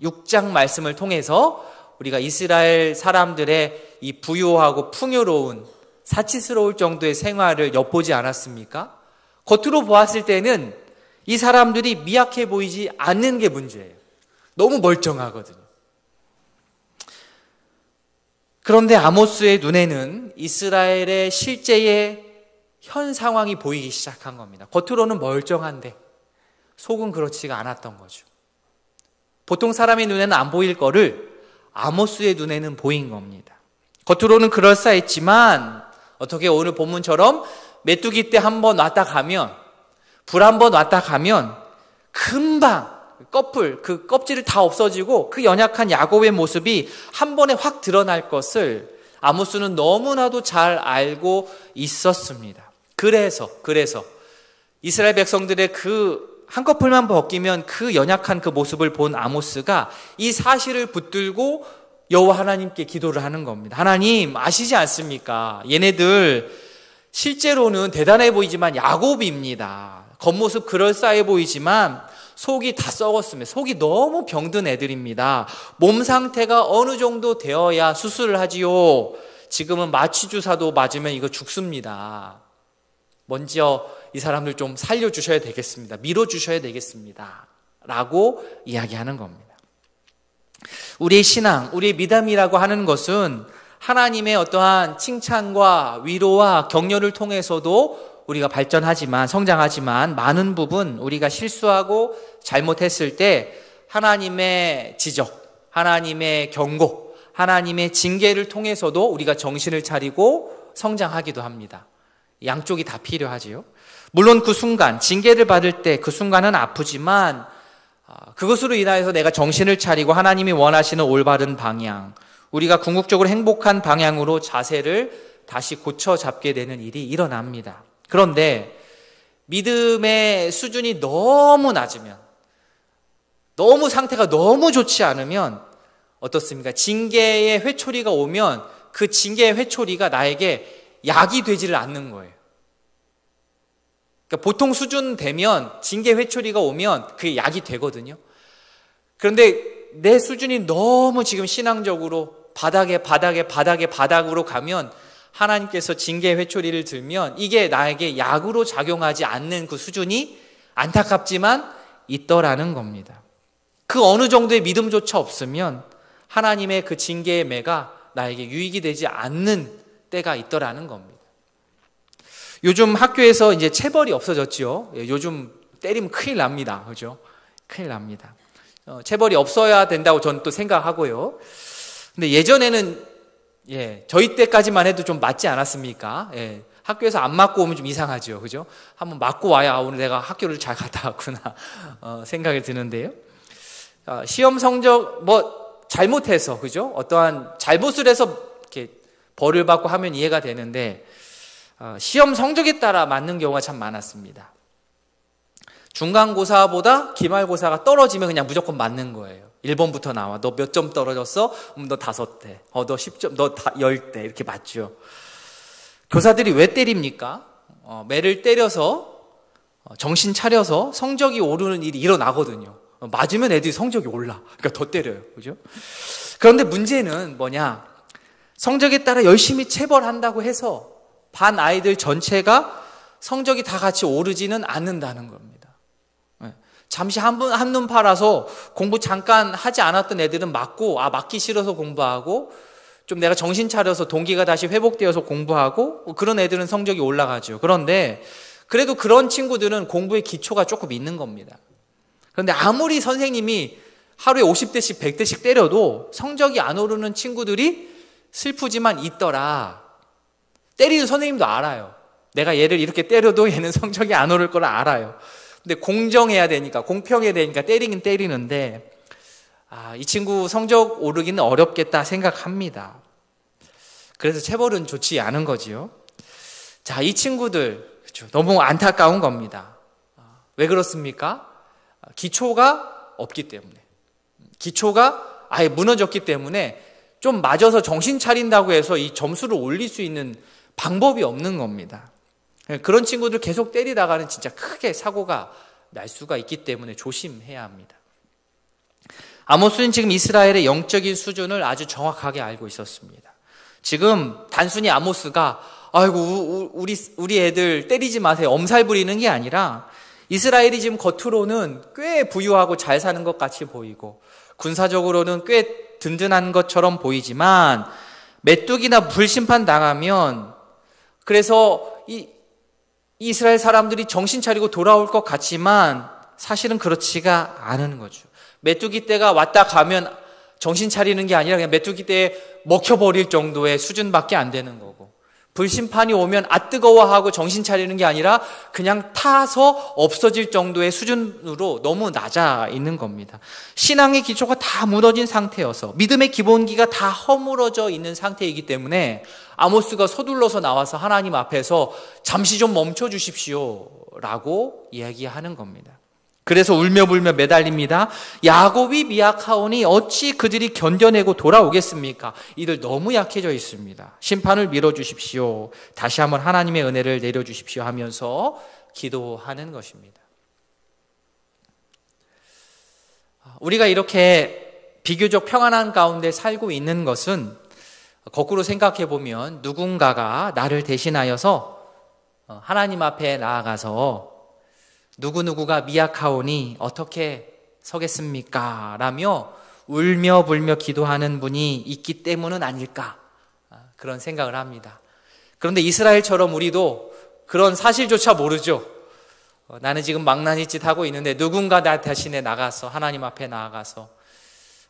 Speaker 5: 6장 말씀을 통해서 우리가 이스라엘 사람들의 이 부유하고 풍요로운 사치스러울 정도의 생활을 엿보지 않았습니까? 겉으로 보았을 때는 이 사람들이 미약해 보이지 않는 게 문제예요. 너무 멀쩡하거든요. 그런데 아모스의 눈에는 이스라엘의 실제의 현 상황이 보이기 시작한 겁니다. 겉으로는 멀쩡한데 속은 그렇지가 않았던 거죠. 보통 사람의 눈에는 안 보일 거를 아모스의 눈에는 보인 겁니다. 겉으로는 그럴싸했지만 어떻게 오늘 본문처럼 메뚜기 때 한 번 왔다 가면, 불 한 번 왔다 가면 금방 그 껍질을 다 없어지고 그 연약한 야곱의 모습이 한 번에 확 드러날 것을 아모스는 너무나도 잘 알고 있었습니다. 그래서 이스라엘 백성들의 그 한꺼풀만 벗기면 그 연약한 그 모습을 본 아모스가 이 사실을 붙들고 여호와 하나님께 기도를 하는 겁니다. 하나님 아시지 않습니까? 얘네들 실제로는 대단해 보이지만 야곱입니다. 겉모습 그럴싸해 보이지만 속이 다 썩었습니다. 속이 너무 병든 애들입니다. 몸 상태가 어느 정도 되어야 수술을 하지요. 지금은 마취 주사도 맞으면 이거 죽습니다. 먼저 이 사람들 좀 살려주셔야 되겠습니다. 밀어주셔야 되겠습니다. 라고 이야기하는 겁니다. 우리의 신앙, 우리의 믿음이라고 하는 것은 하나님의 어떠한 칭찬과 위로와 격려를 통해서도 우리가 발전하지만, 성장하지만 많은 부분 우리가 실수하고 잘못했을 때 하나님의 지적, 하나님의 경고, 하나님의 징계를 통해서도 우리가 정신을 차리고 성장하기도 합니다. 양쪽이 다 필요하지요. 물론 그 순간, 징계를 받을 때 그 순간은 아프지만 그것으로 인하여서 내가 정신을 차리고 하나님이 원하시는 올바른 방향, 우리가 궁극적으로 행복한 방향으로 자세를 다시 고쳐 잡게 되는 일이 일어납니다. 그런데 믿음의 수준이 너무 낮으면, 너무 상태가 너무 좋지 않으면 어떻습니까? 징계의 회초리가 오면 그 징계의 회초리가 나에게 약이 되지를 않는 거예요. 그러니까 보통 수준 되면 징계 회초리가 오면 그게 약이 되거든요. 그런데 내 수준이 너무 지금 신앙적으로 바닥으로 가면 하나님께서 징계 회초리를 들면 이게 나에게 약으로 작용하지 않는 그 수준이 안타깝지만 있더라는 겁니다. 그 어느 정도의 믿음조차 없으면 하나님의 그 징계의 매가 나에게 유익이 되지 않는 때가 있더라는 겁니다. 요즘 학교에서 이제 체벌이 없어졌죠. 요즘 때리면 큰일 납니다. 그죠? 큰일 납니다. 체벌이 없어야 된다고 저는 또 생각하고요. 근데 예전에는 저희 때까지만 해도 좀 맞지 않았습니까? 학교에서 안 맞고 오면 좀 이상하죠. 그죠? 한번 맞고 와야 오늘 내가 학교를 잘 갔다 왔구나 생각이 드는데요. 시험 성적 잘못해서, 그죠? 어떠한 잘못을 해서 이렇게 벌을 받고 하면 이해가 되는데 시험 성적에 따라 맞는 경우가 참 많았습니다. 중간고사보다 기말고사가 떨어지면 그냥 무조건 맞는 거예요. 1번부터 나와. 너 몇 점 떨어졌어? 너 5대. 너 10점, 너 10대. 이렇게 맞죠. 교사들이 왜 때립니까? 매를 때려서 정신 차려서 성적이 오르는 일이 일어나거든요. 맞으면 애들이 성적이 올라. 그러니까 더 때려요. 그죠? 그런데 문제는 뭐냐? 성적에 따라 열심히 체벌한다고 해서 반 아이들 전체가 성적이 다 같이 오르지는 않는다는 겁니다. 잠시 한눈 팔아서 공부 잠깐 하지 않았던 애들은 맞기 싫어서 공부하고, 좀 내가 정신 차려서 동기가 다시 회복되어서 공부하고, 그런 애들은 성적이 올라가죠. 그런데 그래도 그런 친구들은 공부의 기초가 조금 있는 겁니다. 그런데 아무리 선생님이 하루에 50대씩 100대씩 때려도 성적이 안 오르는 친구들이 슬프지만 있더라. 때리는 선생님도 알아요. 내가 얘를 이렇게 때려도 얘는 성적이 안 오를 걸 알아요. 근데 공정해야 되니까, 공평해야 되니까 때리긴 때리는데 이 친구 성적 오르기는 어렵겠다 생각합니다. 그래서 체벌은 좋지 않은 거지요. 자, 이 친구들 너무 안타까운 겁니다. 왜 그렇습니까? 기초가 없기 때문에, 기초가 아예 무너졌기 때문에 좀 맞아서 정신 차린다고 해서 이 점수를 올릴 수 있는 방법이 없는 겁니다. 그런 친구들 계속 때리다가는 진짜 크게 사고가 날 수가 있기 때문에 조심해야 합니다. 아모스는 지금 이스라엘의 영적인 수준을 아주 정확하게 알고 있었습니다. 지금 단순히 아모스가 아이고 우리 애들 때리지 마세요, 엄살 부리는 게 아니라, 이스라엘이 지금 겉으로는 꽤 부유하고 잘 사는 것 같이 보이고 군사적으로는 꽤 든든한 것처럼 보이지만 메뚜기나 불심판 당하면, 그래서 이스라엘 사람들이 정신 차리고 돌아올 것 같지만 사실은 그렇지가 않은 거죠. 메뚜기 떼가 왔다 가면 정신 차리는 게 아니라 그냥 메뚜기 떼에 먹혀버릴 정도의 수준밖에 안 되는 거고, 불심판이 오면 뜨거워하고 정신 차리는 게 아니라 그냥 타서 없어질 정도의 수준으로 너무 낮아 있는 겁니다. 신앙의 기초가 다 무너진 상태여서, 믿음의 기본기가 다 허물어져 있는 상태이기 때문에 아모스가 서둘러서 나와서 하나님 앞에서 잠시 좀 멈춰 주십시오 기도라고 이야기하는 겁니다. 그래서 울며불며 매달립니다. 야곱이 미약하오니 어찌 그들이 견뎌내고 돌아오겠습니까? 이들 너무 약해져 있습니다. 심판을 밀어주십시오. 다시 한번 하나님의 은혜를 내려주십시오 하면서 기도하는 것입니다. 우리가 이렇게 비교적 평안한 가운데 살고 있는 것은 거꾸로 생각해 보면 누군가가 나를 대신하여서 하나님 앞에 나아가서 누구누구가 미약하오니 어떻게 서겠습니까? 라며 울며 불며 기도하는 분이 있기 때문은 아닐까, 그런 생각을 합니다. 그런데 이스라엘처럼 우리도 그런 사실조차 모르죠. 나는 지금 망나니 짓 하고 있는데 누군가 나 대신에 나가서 하나님 앞에 나아가서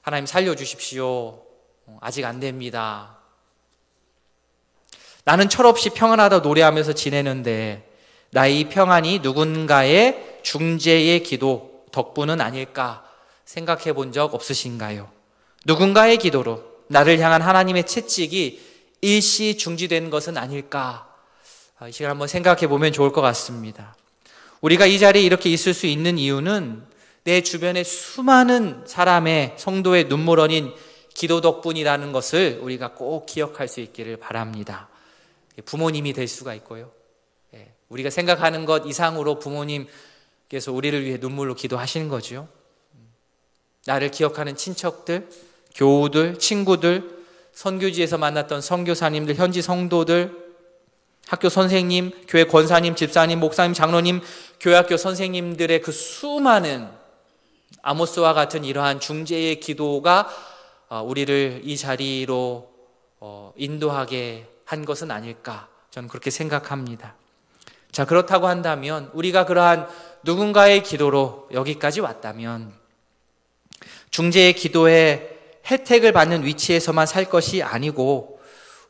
Speaker 5: 하나님 살려주십시오. 아직 안 됩니다. 나는 철없이 평안하다 노래하면서 지내는데 나의 이 평안이 누군가의 중재의 기도 덕분은 아닐까 생각해 본 적 없으신가요? 누군가의 기도로 나를 향한 하나님의 채찍이 일시 중지된 것은 아닐까? 이 시간 한번 생각해 보면 좋을 것 같습니다. 우리가 이 자리에 이렇게 있을 수 있는 이유는 내 주변의 수많은 사람의 성도의 눈물 어린 기도 덕분이라는 것을 우리가 꼭 기억할 수 있기를 바랍니다. 부모님이 될 수가 있고요, 우리가 생각하는 것 이상으로 부모님께서 우리를 위해 눈물로 기도하시는 거죠. 나를 기억하는 친척들, 교우들, 친구들, 선교지에서 만났던 선교사님들, 현지 성도들, 학교 선생님, 교회 권사님, 집사님, 목사님, 장로님, 교회학교 선생님들의 그 수많은 아모스와 같은 이러한 중재의 기도가 우리를 이 자리로 인도하게 한 것은 아닐까, 저는 그렇게 생각합니다. 자, 그렇다고 한다면 우리가 그러한 누군가의 기도로 여기까지 왔다면 중재의 기도의 혜택을 받는 위치에서만 살 것이 아니고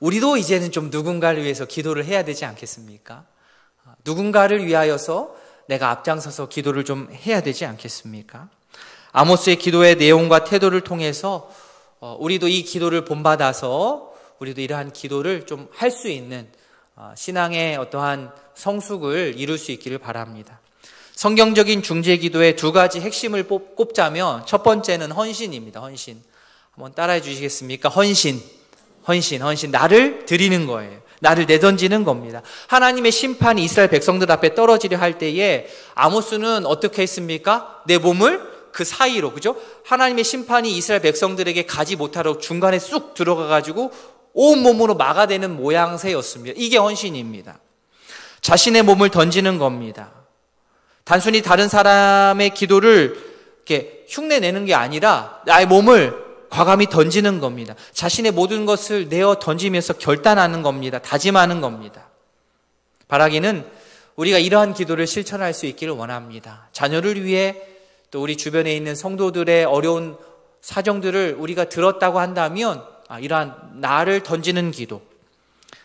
Speaker 5: 우리도 이제는 좀 누군가를 위해서 기도를 해야 되지 않겠습니까? 누군가를 위하여서 내가 앞장서서 기도를 좀 해야 되지 않겠습니까? 아모스의 기도의 내용과 태도를 통해서 우리도 이 기도를 본받아서 우리도 이러한 기도를 좀 할 수 있는 신앙의 어떠한 성숙을 이룰 수 있기를 바랍니다. 성경적인 중재 기도의 두 가지 핵심을 꼽자면 첫 번째는 헌신입니다. 헌신. 한번 따라해 주시겠습니까? 헌신. 나를 드리는 거예요. 나를 내던지는 겁니다. 하나님의 심판이 이스라엘 백성들 앞에 떨어지려 할 때에 아모스는 어떻게 했습니까? 내 몸을 그 사이로, 그죠? 하나님의 심판이 이스라엘 백성들에게 가지 못하도록 중간에 쑥 들어가가지고 온몸으로 막아대는 모양새였습니다. 이게 헌신입니다. 자신의 몸을 던지는 겁니다. 단순히 다른 사람의 기도를 이렇게 흉내내는 게 아니라 나의 몸을 과감히 던지는 겁니다. 자신의 모든 것을 내어 던지면서 결단하는 겁니다. 다짐하는 겁니다. 바라기는 우리가 이러한 기도를 실천할 수 있기를 원합니다. 자녀를 위해 또 우리 주변에 있는 성도들의 어려운 사정들을 우리가 들었다고 한다면 이러한 나를 던지는 기도,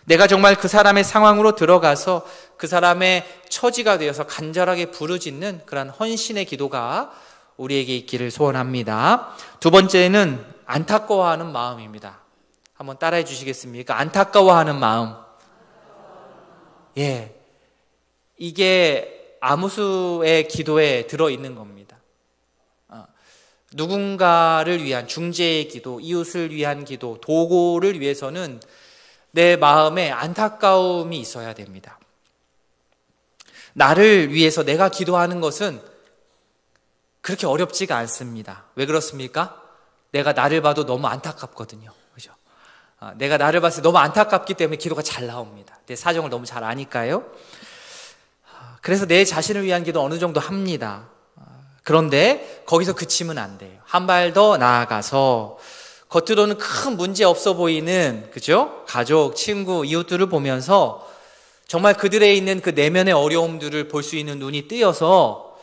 Speaker 5: 내가 정말 그 사람의 상황으로 들어가서 그 사람의 처지가 되어서 간절하게 부르짖는 그런 헌신의 기도가 우리에게 있기를 소원합니다. 두 번째는 안타까워하는 마음입니다. 한번 따라해 주시겠습니까? 안타까워하는 마음. 예, 이게 아모스의 기도에 들어있는 겁니다. 누군가를 위한 중재의 기도, 이웃을 위한 기도, 도고를 위해서는 내 마음에 안타까움이 있어야 됩니다. 나를 위해서 내가 기도하는 것은 그렇게 어렵지가 않습니다. 왜 그렇습니까? 내가 나를 봐도 너무 안타깝거든요. 그죠? 내가 나를 봤을 때 너무 안타깝기 때문에 기도가 잘 나옵니다. 내 사정을 너무 잘 아니까요. 그래서 내 자신을 위한 기도 어느 정도 합니다. 그런데 거기서 그치면 안 돼요. 한 발 더 나아가서 겉으로는 큰 문제 없어 보이는, 그죠? 가족, 친구, 이웃들을 보면서 정말 그들에 있는 그 내면의 어려움들을 볼 수 있는 눈이 뜨여서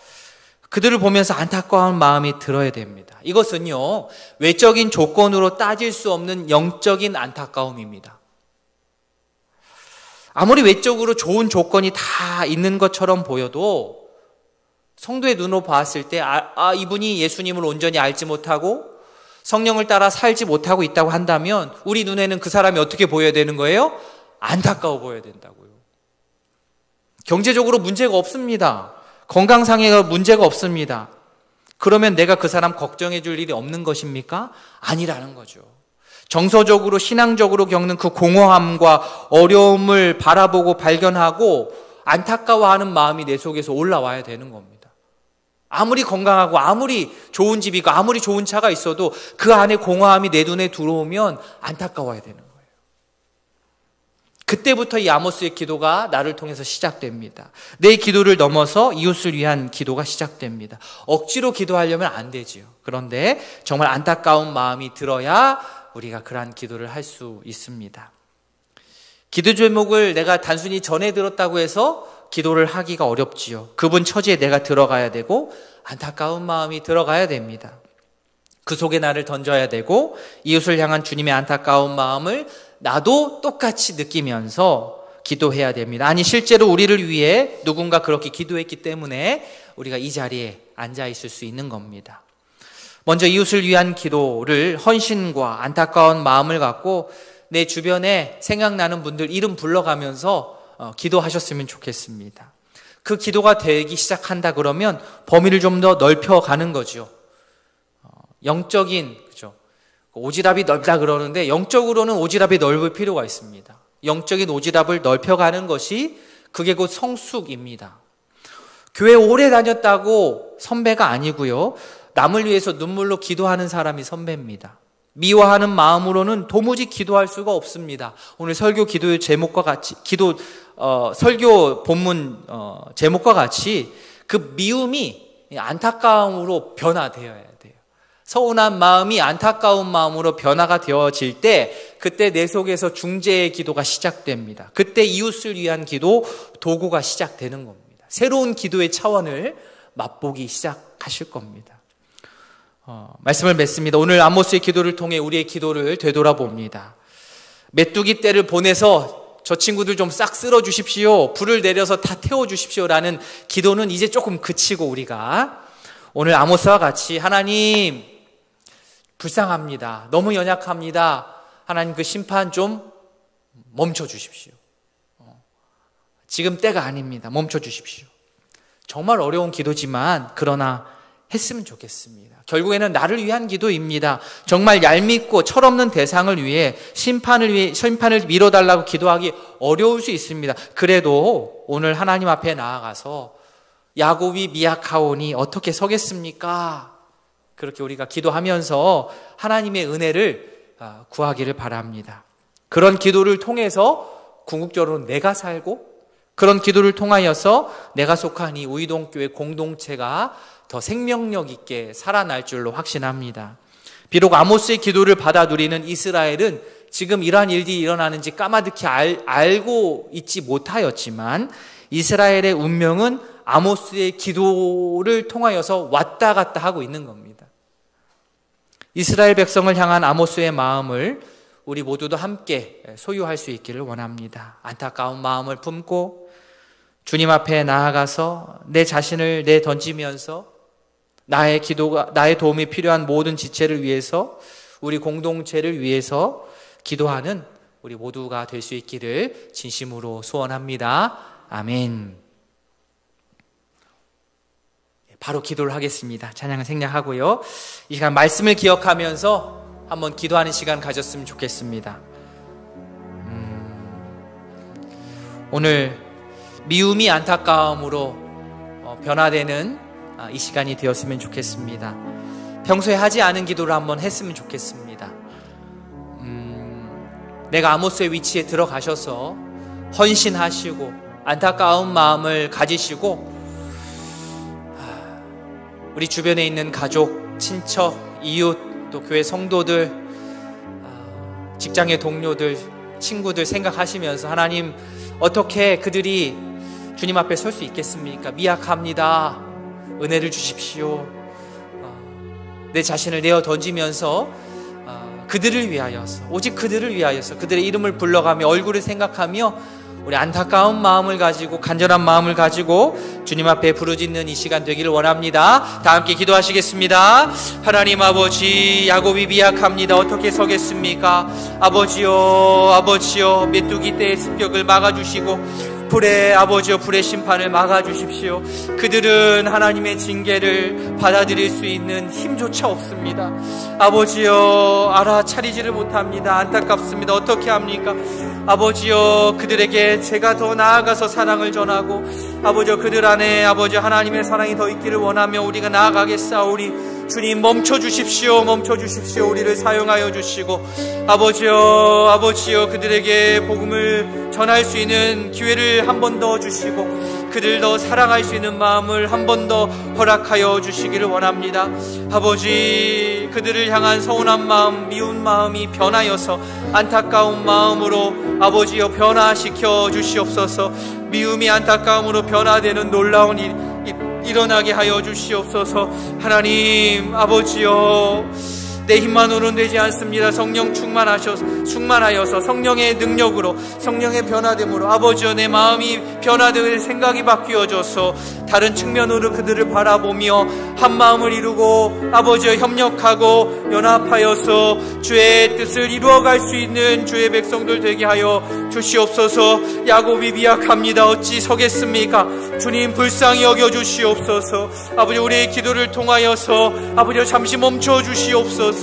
Speaker 5: 그들을 보면서 안타까운 마음이 들어야 됩니다. 이것은요, 외적인 조건으로 따질 수 없는 영적인 안타까움입니다. 아무리 외적으로 좋은 조건이 다 있는 것처럼 보여도 성도의 눈으로 봤을 때 이분이 예수님을 온전히 알지 못하고 성령을 따라 살지 못하고 있다고 한다면 우리 눈에는 그 사람이 어떻게 보여야 되는 거예요? 안타까워 보여야 된다고요. 경제적으로 문제가 없습니다. 건강상의 문제가 없습니다. 그러면 내가 그 사람 걱정해 줄 일이 없는 것입니까? 아니라는 거죠. 정서적으로 신앙적으로 겪는 그 공허함과 어려움을 바라보고 발견하고 안타까워하는 마음이 내 속에서 올라와야 되는 겁니다. 아무리 건강하고 아무리 좋은 집이고 아무리 좋은 차가 있어도 그 안에 공허함이 내 눈에 들어오면 안타까워야 되는 거예요. 그때부터 이 아모스의 기도가 나를 통해서 시작됩니다. 내 기도를 넘어서 이웃을 위한 기도가 시작됩니다. 억지로 기도하려면 안 되지요. 그런데 정말 안타까운 마음이 들어야 우리가 그러한 기도를 할 수 있습니다. 기도 제목을 내가 단순히 전해 들었다고 해서 기도를 하기가 어렵지요. 그분 처지에 내가 들어가야 되고 안타까운 마음이 들어가야 됩니다. 그 속에 나를 던져야 되고 이웃을 향한 주님의 안타까운 마음을 나도 똑같이 느끼면서 기도해야 됩니다. 아니 실제로 우리를 위해 누군가 그렇게 기도했기 때문에 우리가 이 자리에 앉아 있을 수 있는 겁니다. 먼저 이웃을 위한 기도를 헌신과 안타까운 마음을 갖고 내 주변에 생각나는 분들 이름 불러가면서 기도하셨으면 좋겠습니다. 그 기도가 되기 시작한다 그러면 범위를 좀 더 넓혀가는 거죠. 영적인 그죠? 오지랖이 넓다 그러는데 영적으로는 오지랖이 넓을 필요가 있습니다. 영적인 오지랖을 넓혀가는 것이 그게 곧 성숙입니다. 교회 오래 다녔다고 선배가 아니고요. 남을 위해서 눈물로 기도하는 사람이 선배입니다. 미워하는 마음으로는 도무지 기도할 수가 없습니다. 오늘 설교 기도의 제목과 같이 설교 본문 제목과 같이 그 미움이 안타까움으로 변화되어야 돼요. 서운한 마음이 안타까운 마음으로 변화가 되어질 때 그때 내 속에서 중재의 기도가 시작됩니다. 그때 이웃을 위한 기도 도구가 시작되는 겁니다. 새로운 기도의 차원을 맛보기 시작하실 겁니다. 말씀을 맺습니다. 오늘 아모스의 기도를 통해 우리의 기도를 되돌아봅니다. 메뚜기 떼를 보내서 저 친구들 좀 싹 쓸어 주십시오. 불을 내려서 다 태워 주십시오라는 기도는 이제 조금 그치고 우리가 오늘 아모스와 같이 하나님 불쌍합니다. 너무 연약합니다. 하나님 그 심판 좀 멈춰 주십시오. 지금 때가 아닙니다. 멈춰 주십시오. 정말 어려운 기도지만 그러나 했으면 좋겠습니다. 결국에는 나를 위한 기도입니다. 정말 얄밉고 철없는 대상을 위해 심판을 미뤄달라고 기도하기 어려울 수 있습니다. 그래도 오늘 하나님 앞에 나아가서 야곱이 미약하오니 어떻게 서겠습니까? 그렇게 우리가 기도하면서 하나님의 은혜를 구하기를 바랍니다. 그런 기도를 통해서 궁극적으로 내가 살고 그런 기도를 통하여서 내가 속한 이 우이동교회 공동체가 더 생명력 있게 살아날 줄로 확신합니다. 비록 아모스의 기도를 받아 누리는 이스라엘은 지금 이러한 일들이 일어나는지 까마득히 알고 있지 못하였지만 이스라엘의 운명은 아모스의 기도를 통하여서 왔다 갔다 하고 있는 겁니다. 이스라엘 백성을 향한 아모스의 마음을 우리 모두도 함께 소유할 수 있기를 원합니다. 안타까운 마음을 품고 주님 앞에 나아가서 내 자신을 내던지면서 나의 도움이 필요한 모든 지체를 위해서 우리 공동체를 위해서 기도하는 우리 모두가 될 수 있기를 진심으로 소원합니다. 아멘. 바로 기도를 하겠습니다. 찬양을 생략하고요. 이 시간 말씀을 기억하면서 한번 기도하는 시간 가졌으면 좋겠습니다. 오늘 미움이 안타까움으로 변화되는 이 시간이 되었으면 좋겠습니다. 평소에 하지 않은 기도를 한번 했으면 좋겠습니다. 내가 아모스의 위치에 들어가셔서 헌신하시고 안타까운 마음을 가지시고 우리 주변에 있는 가족, 친척, 이웃, 또 교회 성도들, 직장의 동료들, 친구들 생각하시면서 하나님 어떻게 그들이 주님 앞에 설 수 있겠습니까? 미약합니다. 은혜를 주십시오. 내 자신을 내어 던지면서 그들을 위하여서 오직 그들을 위하여서 그들의 이름을 불러가며 얼굴을 생각하며 우리 안타까운 마음을 가지고 간절한 마음을 가지고 주님 앞에 부르짖는 이 시간 되기를 원합니다. 다 함께 기도하시겠습니다. 하나님 아버지, 야곱이 미약합니다. 어떻게 서겠습니까? 아버지요 메뚜기 떼의 습격을 막아주시고 불의 아버지여 불의 심판을 막아주십시오. 그들은 하나님의 징계를 받아들일 수 있는 힘조차 없습니다. 아버지여 알아차리지를 못합니다. 안타깝습니다. 어떻게 합니까? 아버지여 그들에게 제가 더 나아가서 사랑을 전하고 아버지여 그들 안에 아버지 하나님의 사랑이 더 있기를 원하며 우리가 나아가겠사오니 주님 멈춰주십시오. 멈춰주십시오. 우리를 사용하여 주시고 아버지여 그들에게 복음을 전할 수 있는 기회를 한 번 더 주시고 그들 더 사랑할 수 있는 마음을 한 번 더 허락하여 주시기를 원합니다. 아버지 그들을 향한 서운한 마음 미운 마음이 변하여서 안타까운 마음으로 아버지여 변화시켜 주시옵소서. 미움이 안타까움으로 변화되는 놀라운 일 일어나게 하여 주시옵소서. 하나님 아버지여 내 힘만으로는 되지 않습니다. 성령 충만하여서 성령의 능력으로 성령의 변화됨으로 아버지여 내 마음이 변화되고 생각이 바뀌어져서 다른 측면으로 그들을 바라보며 한 마음을 이루고 아버지여 협력하고 연합하여서 주의 뜻을 이루어갈 수 있는 주의 백성들 되게 하여 주시옵소서. 야곱이 미약합니다. 어찌 서겠습니까? 주님 불쌍히 여겨주시옵소서. 아버지 우리의 기도를 통하여서 아버지여 잠시 멈춰 주시옵소서.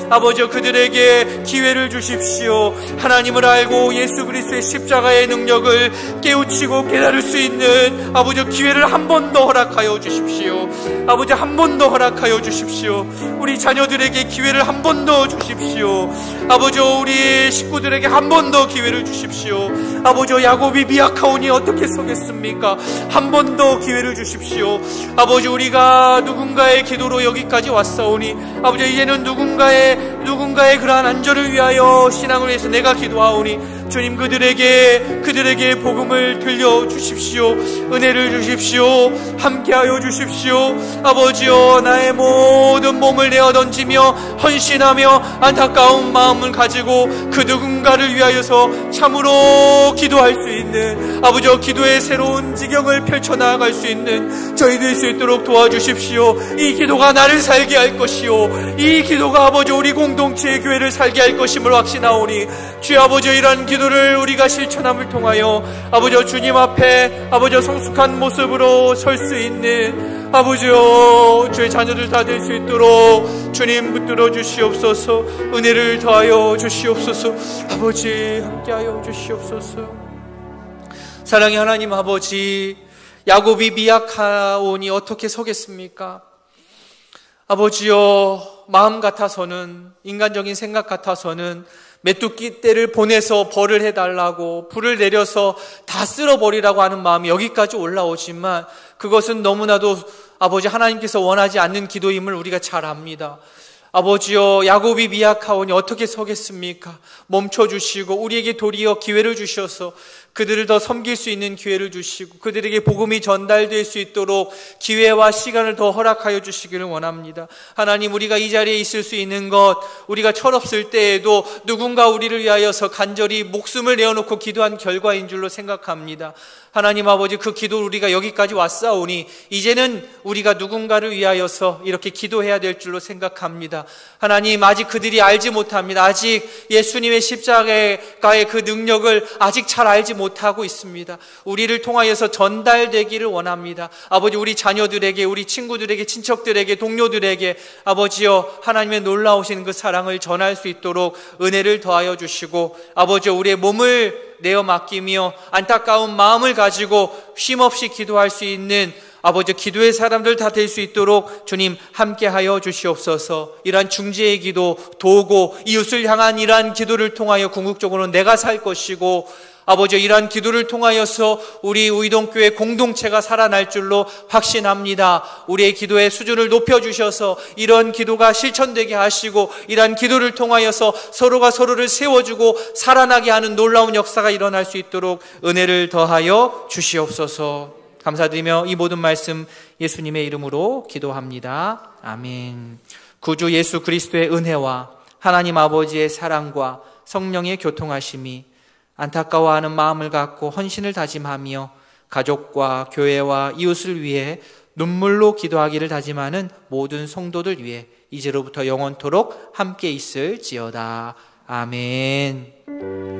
Speaker 5: 아버지여 그들에게 기회를 주십시오. 하나님을 알고 예수 그리스도의 십자가의 능력을 깨우치고 깨달을 수 있는 아버지여 기회를 한 번 더 허락하여 주십시오. 아버지 한 번 더 허락하여 주십시오. 우리 자녀들에게 기회를 한 번 더 주십시오. 아버지여 우리 식구들에게 한 번 더 기회를 주십시오. 아버지여 야곱이 미약하오니 어떻게 서겠습니까? 한 번 더 기회를 주십시오. 아버지 우리가 누군가의 기도로 여기까지 왔사오니 아버지 이제는 누군가의 그러한 안전을 위하여 신앙을 위해서 내가 기도하오니 주님 그들에게 복음을 들려주십시오. 은혜를 주십시오. 함께하여 주십시오. 아버지여 나의 모든 몸을 내어 던지며 헌신하며 안타까운 마음을 가지고 그 누군가를 위하여서 참으로 기도할 수 있는 아버지여 기도의 새로운 지경을 펼쳐나갈 수 있는 저희 될 수 있도록 도와주십시오. 이 기도가 나를 살게 할 것이요 이 기도가 아버지 우리 공동체의 교회를 살게 할 것임을 확신하오니 주여 아버지 이러한 기도를 우리가 실천함을 통하여 아버지 주님 앞에 아버지 성숙한 모습으로 설 수 있는 아버지여 주의 자녀들 다 될 수 있도록 주님 붙들어 주시옵소서. 은혜를 더하여 주시옵소서. 아버지 함께하여 주시옵소서. 사랑의 하나님 아버지 야곱이 미약하오니 어떻게 서겠습니까? 아버지여 마음 같아서는 인간적인 생각 같아서는 메뚜기 떼를 보내서 벌을 해달라고 불을 내려서 다 쓸어버리라고 하는 마음이 여기까지 올라오지만 그것은 너무나도 아버지 하나님께서 원하지 않는 기도임을 우리가 잘 압니다. 아버지여 야곱이 미약하오니 어떻게 서겠습니까? 멈춰주시고 우리에게 도리어 기회를 주셔서 그들을 더 섬길 수 있는 기회를 주시고 그들에게 복음이 전달될 수 있도록 기회와 시간을 더 허락하여 주시기를 원합니다. 하나님 우리가 이 자리에 있을 수 있는 것 우리가 철없을 때에도 누군가 우리를 위하여서 간절히 목숨을 내어놓고 기도한 결과인 줄로 생각합니다. 하나님 아버지 그 기도를 우리가 여기까지 왔사오니 이제는 우리가 누군가를 위하여서 이렇게 기도해야 될 줄로 생각합니다. 하나님 아직 그들이 알지 못합니다. 아직 예수님의 십자가의 그 능력을 아직 잘 알지 못하고 있습니다. 우리를 통하여서 전달되기를 원합니다. 아버지 우리 자녀들에게 우리 친구들에게 친척들에게 동료들에게 아버지여 하나님의 놀라우신 그 사랑을 전할 수 있도록 은혜를 더하여 주시고 아버지여 우리의 몸을 내어 맡기며 안타까운 마음을 가지고 쉼없이 기도할 수 있는 아버지 기도의 사람들 다 될 수 있도록 주님 함께하여 주시옵소서. 이러한 중재의 기도 도고 이웃을 향한 이러한 기도를 통하여 궁극적으로 내가 살 것이고 아버지 이러한 기도를 통하여서 우리 우이동교회 공동체가 살아날 줄로 확신합니다. 우리의 기도의 수준을 높여주셔서 이런 기도가 실천되게 하시고 이러한 기도를 통하여서 서로가 서로를 세워주고 살아나게 하는 놀라운 역사가 일어날 수 있도록 은혜를 더하여 주시옵소서. 감사드리며 이 모든 말씀 예수님의 이름으로 기도합니다. 아멘. 구주 예수 그리스도의 은혜와 하나님 아버지의 사랑과 성령의 교통하심이 안타까워하는 마음을 갖고 헌신을 다짐하며 가족과 교회와 이웃을 위해 눈물로 기도하기를 다짐하는 모든 성도들 위해 이제로부터 영원토록 함께 있을지어다. 아멘.